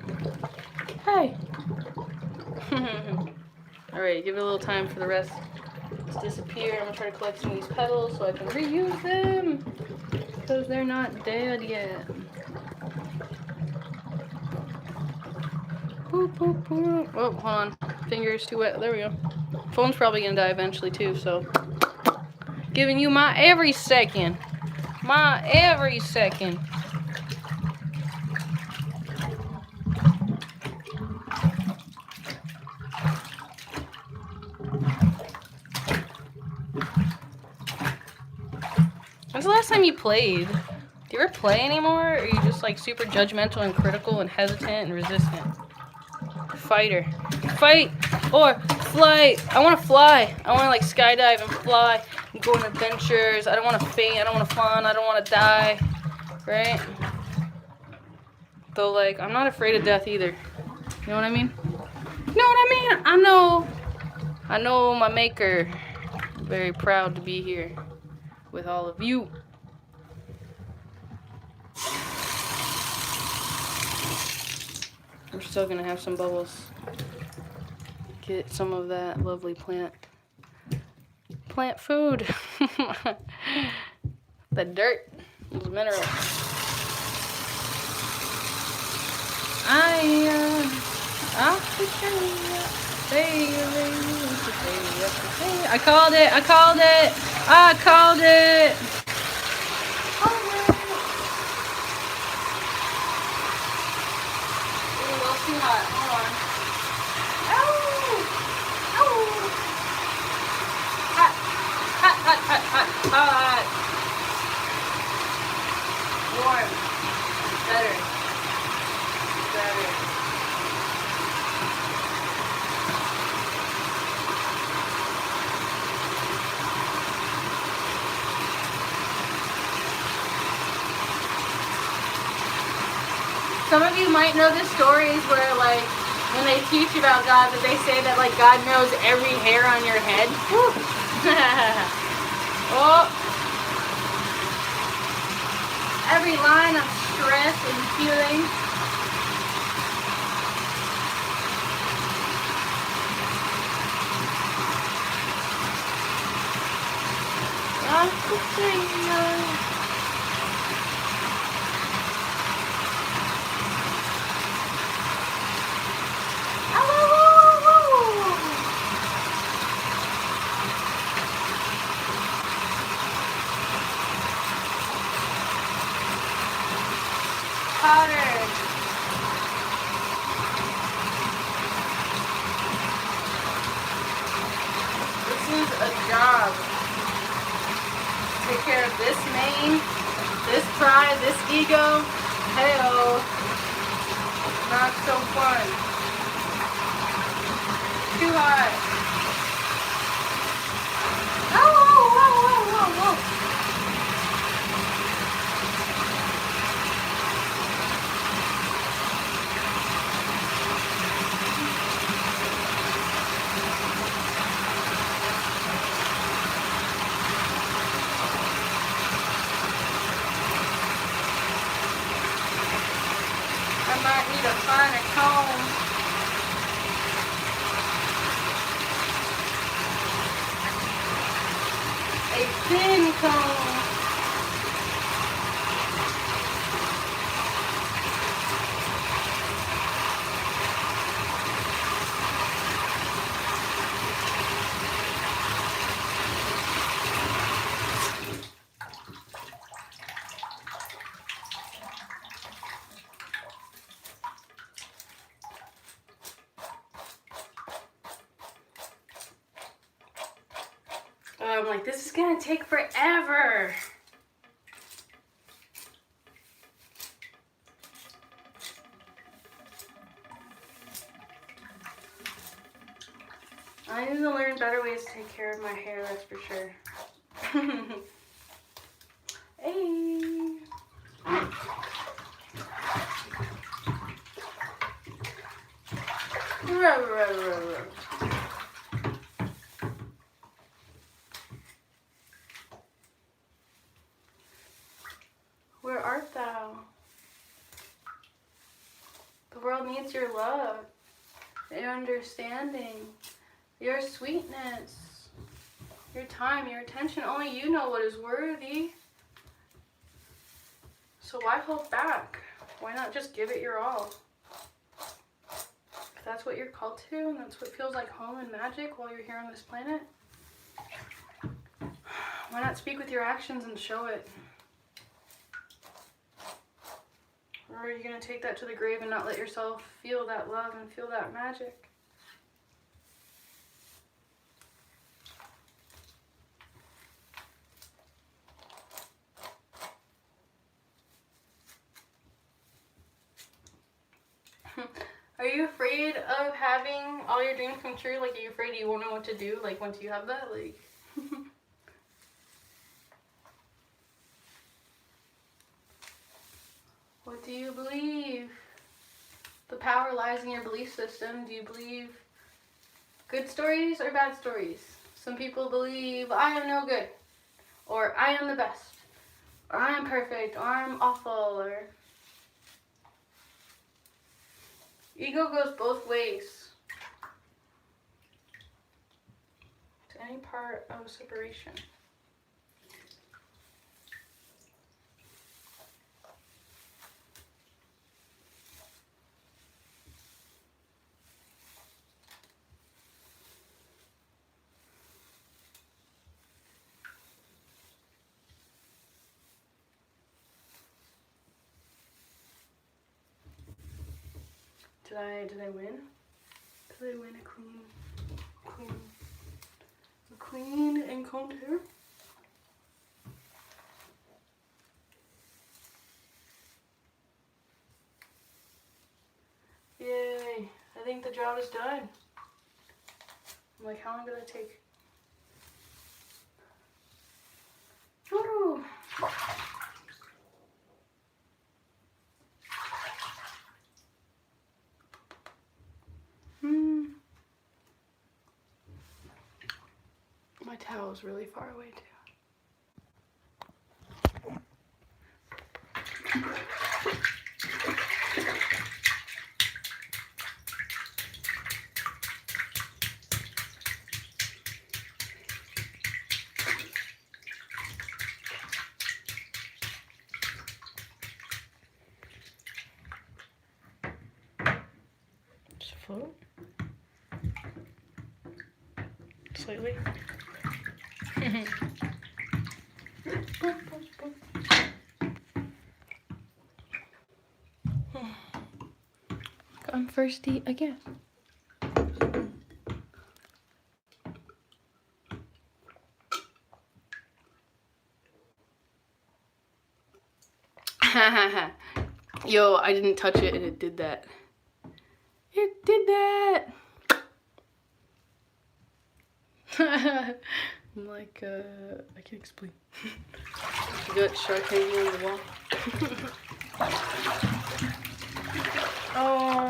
Hey. Alright, give it a little time for the rest to disappear. I'm gonna try to collect some of these petals so I can reuse them. Because they're not dead yet. Boop, boop, boop. Oh, hold on. Fingers too wet. There we go. Phone's probably gonna die eventually too, so. Giving you my every second. My every second. When's the last time you played? Do you ever play anymore? Or are you just like super judgmental and critical and hesitant and resistant? Fighter. Fight or flight. I want to fly. I want to like skydive and fly and go on adventures. I don't want to faint. I don't want to fun. I don't want to die. Right? Though like I'm not afraid of death either. You know what I mean? You know what I mean? I know my maker. I'm very proud to be here with all of you. We're still gonna have some bubbles. Get some of that lovely plant food. The dirt, those minerals. I called it. Too hot. Hold on. Ow! Hot. Warm. Better. Some of you might know the stories where, like, when they teach about God, that they say that, like, God knows every hair on your head. Oh. Every line of stress and feeling. This is a job. Take care of this mane, this pride, this ego. Hey-oh. Not so fun. Too hot. Oh, whoa. I might need to find a comb. A thin comb. Oh like, this is gonna take forever. I need to learn better ways to take care of my hair, that's for sure. Hey. Where art thou? The world needs your love, your understanding, your sweetness, your time, your attention. Only you know what is worthy. So why hold back? Why not just give it your all? If that's what you're called to, and that's what feels like home and magic while you're here on this planet, why not speak with your actions and show it? Or are you going to take that to the grave and not let yourself feel that love and feel that magic? Are you afraid of having all your dreams come true? Like, are you afraid you won't know what to do, like, once you have that? Like, what do you believe? The power lies in your belief system. Do you believe good stories or bad stories? Some people believe, I am no good, or I am the best, or I am perfect, or I'm awful, or... Ego goes both ways to any part of separation. Did I win? Did I win a queen encounter? Yay, I think the job is done. I'm like, how long did it take? Woo! My towel's really far away too. Just float. Slightly. I'm thirsty again. Yo, I didn't touch it and it did that. It did that! I'm like, I can't explain. You got shark hanging on the wall. Oh.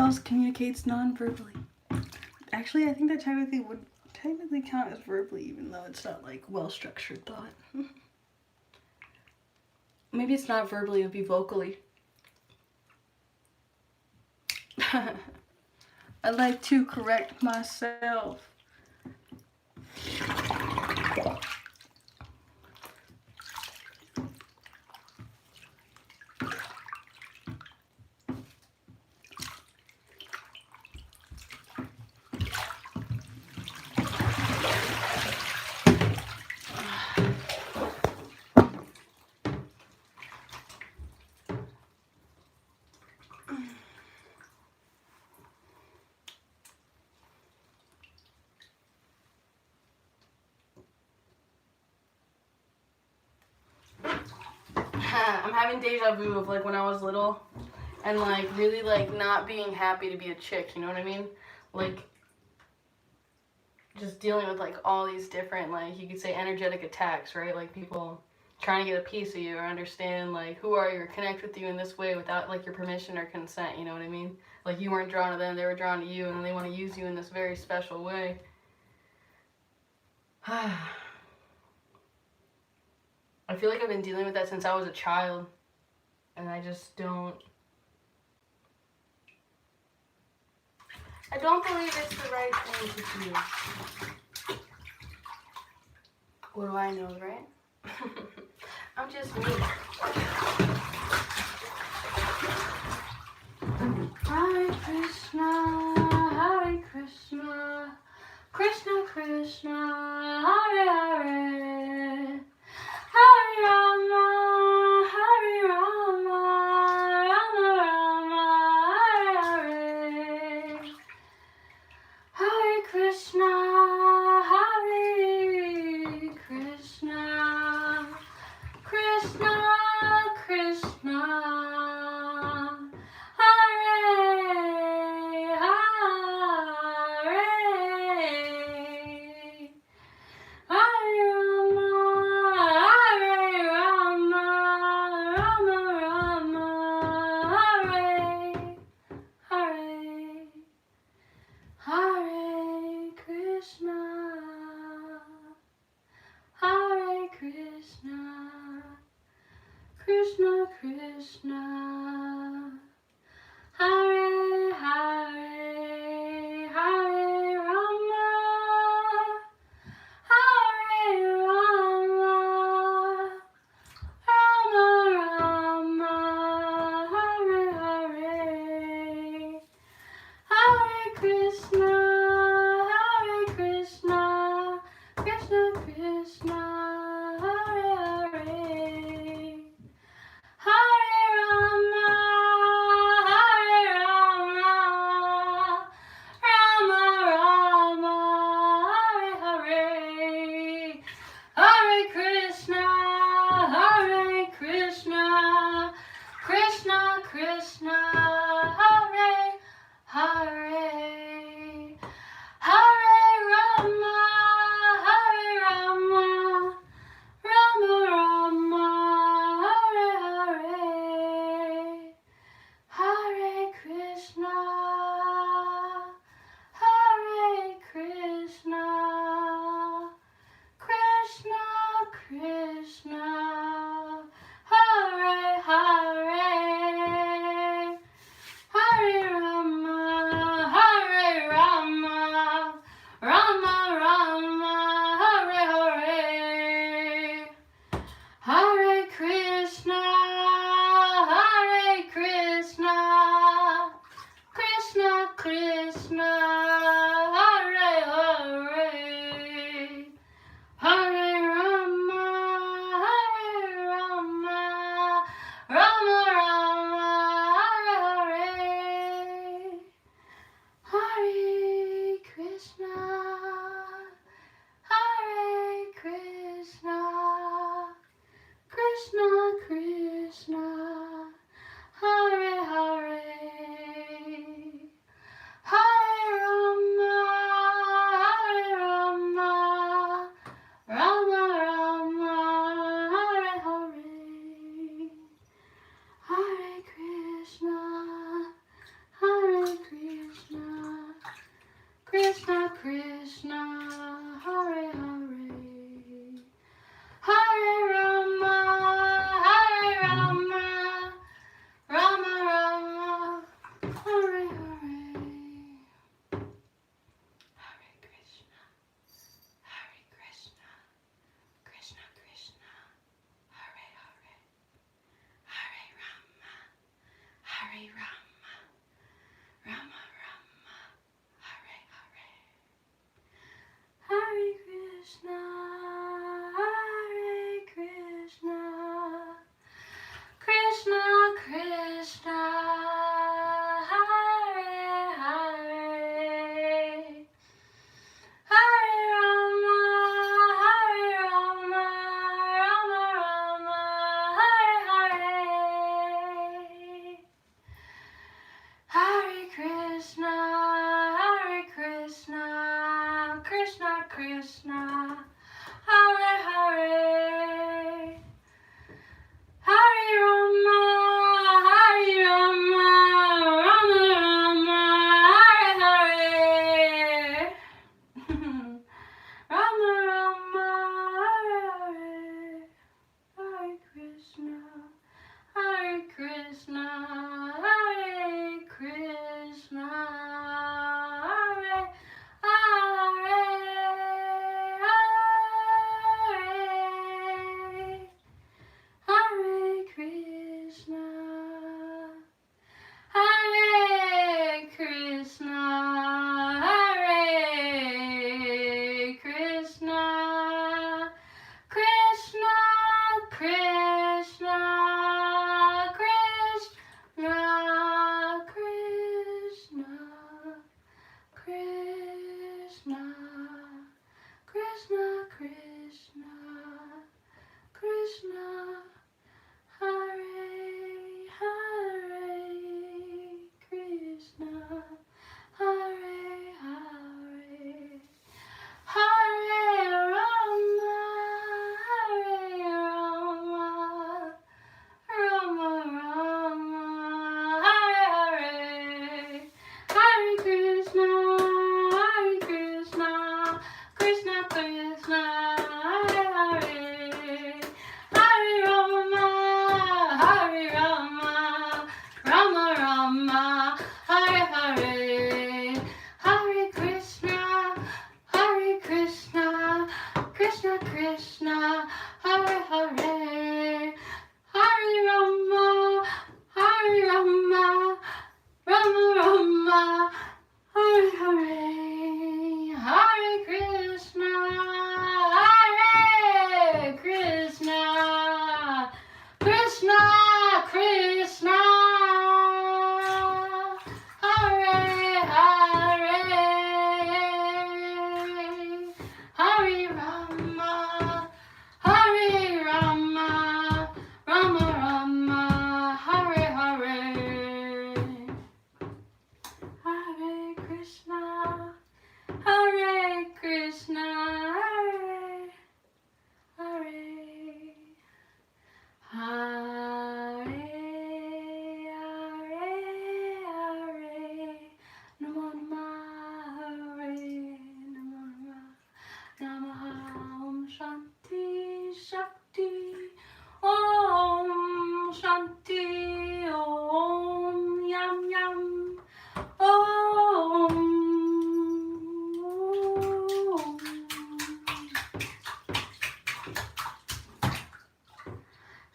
else communicates non-verbally. Actually, I think that technically would count as verbally, even though it's not like well-structured thought. Maybe it's not verbally, it would be vocally. I like to correct myself. I'm having deja vu of like when I was little and like really like not being happy to be a chick, you know what I mean? Like just dealing with like all these different, like you could say energetic attacks, right? Like people trying to get a piece of you or understand like who are you or connect with you in this way without like your permission or consent, you know what I mean? Like you weren't drawn to them, they were drawn to you, and they want to use you in this very special way. I feel like I've been dealing with that since I was a child, and I just don't believe it's the right thing to do. What do I know, right? I'm just me. Hare Krishna, Hare Krishna, Krishna Krishna, Hare Hare, Hare Rama, Hare Rama, Rama Rama, Hare Hare, Hare Krishna, Hare Krishna, Krishna Krishna, Hare Hare, Hare Rama, Hare Rama, Rama Rama, Hare Hare, Hare Krishna, Hare Krishna, Krishna Krishna, Hare Hare, Hare Rama, Hare Rama, Rama Rama, Hare Hare, Hare Krishna, Hare Krishna, Krishna Krishna, Hare Hare, Hare Rama,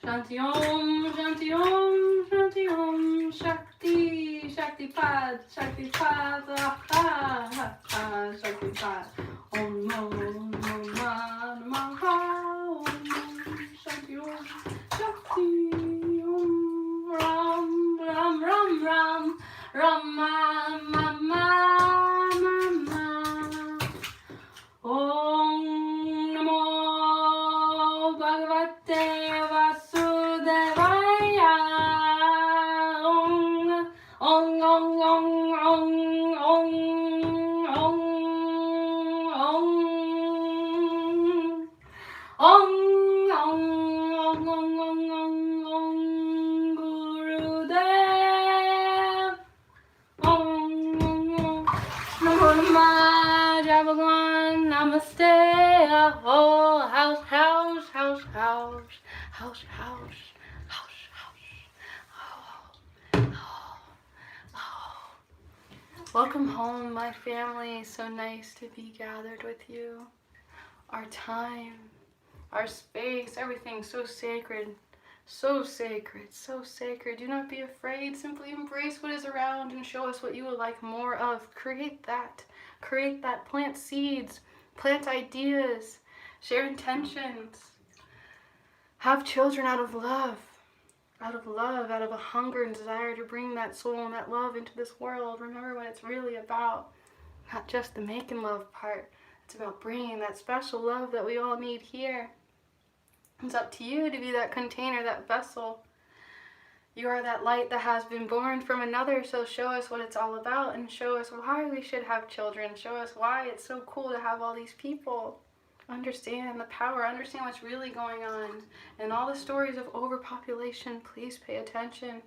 Shanti Om, Shanti Om, Shanti Om, Shakti, Shakti Pad, ah, Shakti Pad. Om Namah Namaha, Om Shanti Om, Shakti Om, Ram, Ram, Ram, Ram, Rama, Mama, Mama. Om Namo Bhagavate Vasudevaya. Om, Om, Om, Om, Om, Om, Om, Om, Om, Om, Om, Om, Om, Gurudev. Om, Namo Namah Jai Bhagwan, Namaste, Aho, house, house, house, house, house, house, house, house, oh. Welcome home, my family. So nice to be gathered with you. Our time, our space, everything so sacred. So sacred, so sacred. Do not be afraid. Simply embrace what is around and show us what you would like more of. Create that. Create that. Plant seeds. Plant ideas. Share intentions. Have children out of love. Out of love, out of a hunger and desire to bring that soul and that love into this world. Remember what it's really about. Not just the making love part. It's about bringing that special love that we all need here. It's up to you to be that container, that vessel. You are that light that has been born from another, so show us what it's all about and show us why we should have children. Show us why it's so cool to have all these people. Understand the power, understand what's really going on. And all the stories of overpopulation, please pay attention.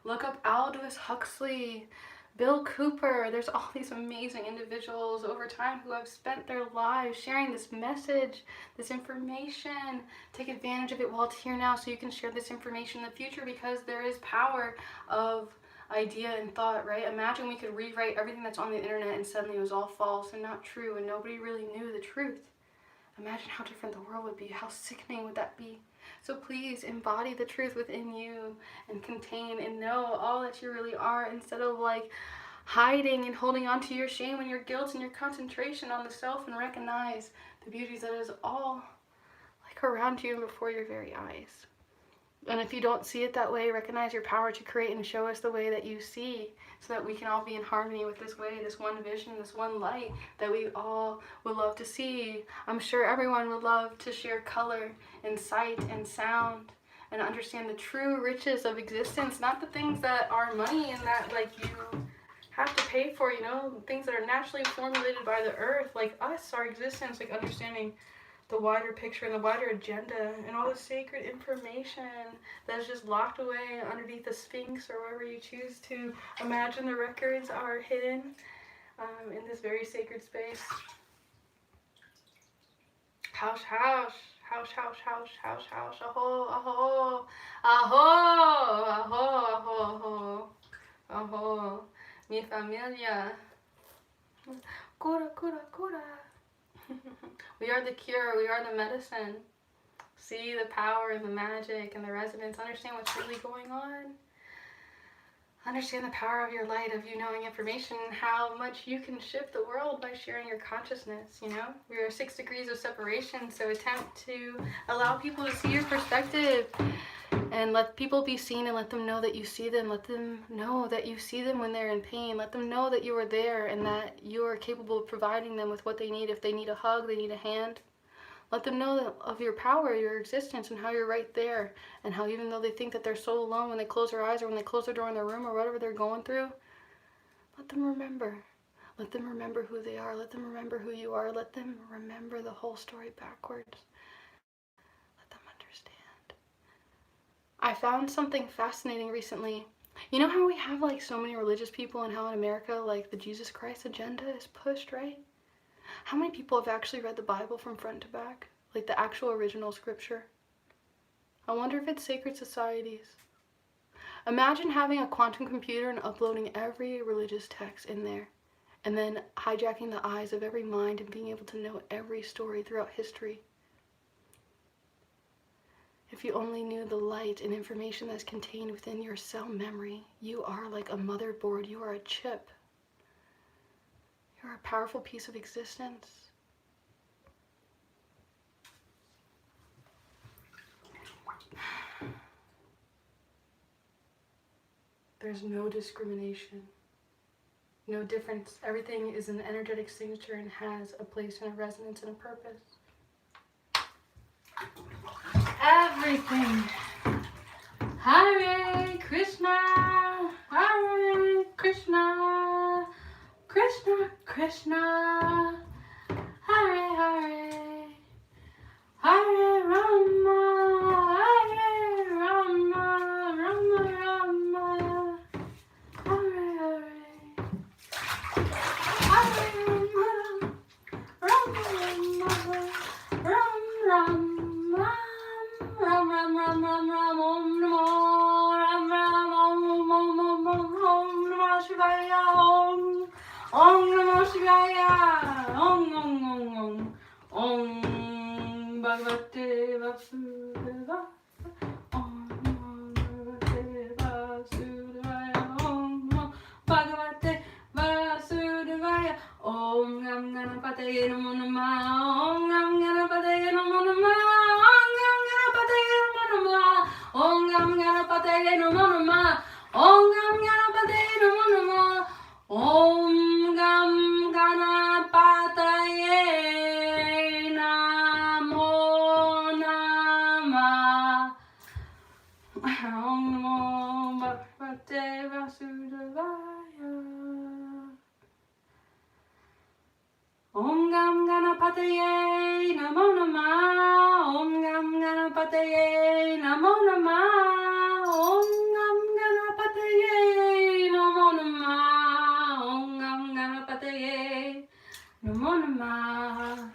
Look up Aldous Huxley, Bill Cooper. There's all these amazing individuals over time who have spent their lives sharing this message, this information. Take advantage of it while it's here now so you can share this information in the future, because there is power of idea and thought, right? Imagine we could rewrite everything that's on the internet and suddenly it was all false and not true and nobody really knew the truth. Imagine how different the world would be. How sickening would that be? So please embody the truth within you and contain and know all that you really are, instead of like hiding and holding on to your shame and your guilt and your concentration on the self, and recognize the beauties that is all like around you and before your very eyes. And if you don't see it that way, recognize your power to create and show us the way that you see, so that we can all be in harmony with this way, this one vision, this one light that we all would love to see. I'm sure everyone would love to share color and sight and sound and understand the true riches of existence, not the things that are money and that like you have to pay for, you know, things that are naturally formulated by the earth, like us, our existence, like understanding the wider picture and the wider agenda and all the sacred information that is just locked away underneath the Sphinx or wherever you choose to imagine the records are hidden in this very sacred space. House, house, house, house, house, house, house, aho, aho, aho, aho, aho, aho, aho, mi familia, cura, cura, cura. We are the cure, we are the medicine. See the power and the magic and the resonance. Understand what's really going on. Understand the power of your light, of you knowing information, and how much you can shift the world by sharing your consciousness, you know? We are 6 degrees of separation, so attempt to allow people to see your perspective and let people be seen and let them know that you see them. Let them know that you see them when they're in pain. Let them know that you are there and that you are capable of providing them with what they need. If they need a hug, they need a hand. Let them know of your power, your existence, and how you're right there. And how even though they think that they're so alone when they close their eyes or when they close their door in their room or whatever they're going through, let them remember. Let them remember who they are. Let them remember who you are. Let them remember the whole story backwards. Let them understand. I found something fascinating recently. You know how we have like so many religious people, and how in America like the Jesus Christ agenda is pushed, right? How many people have actually read the Bible from front to back? Like the actual original scripture? I wonder if it's sacred societies. Imagine having a quantum computer and uploading every religious text in there, and then hijacking the eyes of every mind and being able to know every story throughout history. If you only knew the light and information that's contained within your cell memory, you are like a motherboard, you are a chip. You're a powerful piece of existence. There's no discrimination, no difference. Everything is an energetic signature and has a place and a resonance and a purpose. Everything. Hare Krishna, Hare Krishna, Krishna Krishna, Hare Hare, Hare Rama, Hare Rama, Rama Rama, Hare Hare, Hare Rama, Rama Rama, Ram Ram Ram, Ram Ram Ram Ram Ram, Om Namo, Ram Ram, Om Om Om Om Om Namo Shivaya, Om Namo Shivaya, Om Om Om Bhagavate Vasudevaya, Om Bhagavate Vasudevaya, Om Bhagavate Vasudevaya, Om Gam Ganapataye Namo Namah, Om Gam Ganapataye Namo Namah, Om Gam Ganapataye Namo Namah, Om Gam Ganapataye Namo Namah, Om Gam Ganapataye Namo Namah, Om Namo Bhagavate Vasudevaya, Om Gam Ganapataye Namo Namah, Om Gam Ganapataye Namo Namah, Om Gam Ganapataye Namo Namah, Om Gam Ganapataye Namo Namah.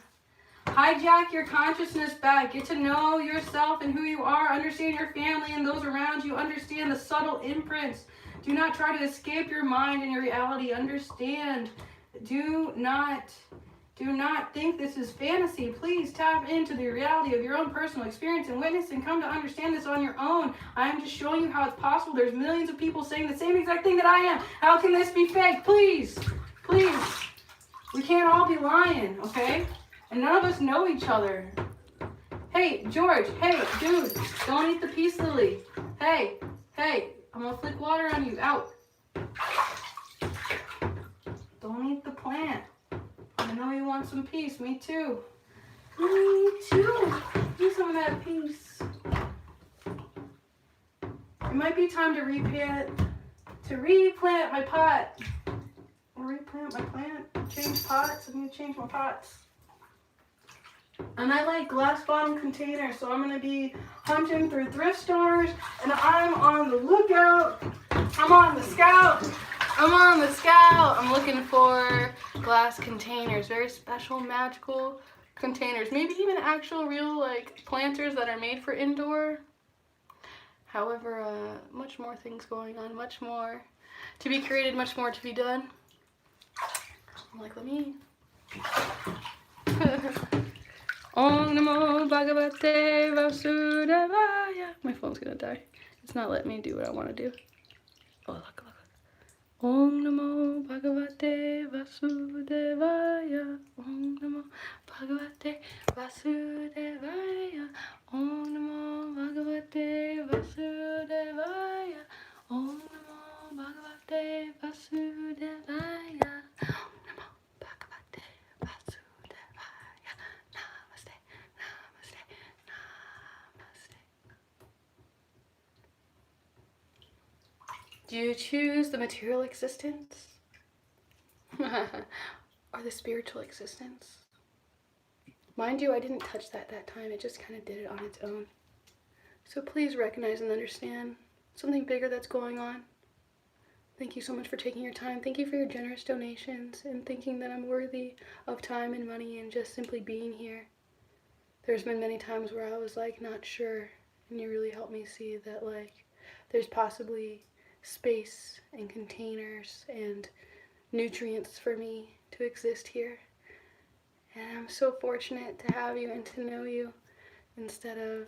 Hijack your consciousness back. Get to know yourself and who you are. Understand your family and those around you. Understand the subtle imprints. Do not try to escape your mind and your reality. Understand. Do not think this is fantasy. Please tap into the reality of your own personal experience and witness and come to understand this on your own. I am just showing you how it's possible. There's millions of people saying the same exact thing that I am. How can this be fake? Please. Please. We can't all be lying, okay? And none of us know each other. Hey, George. Hey, dude. Don't eat the peace lily. Hey. I'm gonna flick water on you. Out. Don't eat the plant. I know you want some peace. Me too. Me too. Need some of that peace. It might be time to replant my pot. Or replant my plant. Change pots. I need to change my pots. And I like glass bottom containers, so I'm going to be hunting through thrift stores, and I'm on the lookout. I'm on the scout. I'm looking for glass containers, very special, magical containers. Maybe even actual real like planters that are made for indoor. However, much more things going on, much more to be created, much more to be done. I'm like, let me... Om Namo Bhagavate Vasudevaya. My phone's gonna die. It's not letting me do what I want to do. Oh, look. Om Namo Bhagavate Vasudevaya. Om Namo Bhagavate Vasudevaya. Om Namo Bhagavate Vasudevaya. Om Namo Bhagavate Vasudevaya. Om Namo Bhagavate Vasudevaya. Namaste, namaste, namaste. Do you choose the material existence or the spiritual existence? Mind you, I didn't touch that time. It just kind of did it on its own. So please recognize and understand something bigger that's going on. Thank you so much for taking your time. Thank you for your generous donations and thinking that I'm worthy of time and money and just simply being here. There's been many times where I was like not sure, and you really helped me see that like there's possibly space and containers and nutrients for me to exist here. And I'm so fortunate to have you and to know you instead of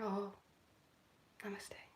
Oh, namaste.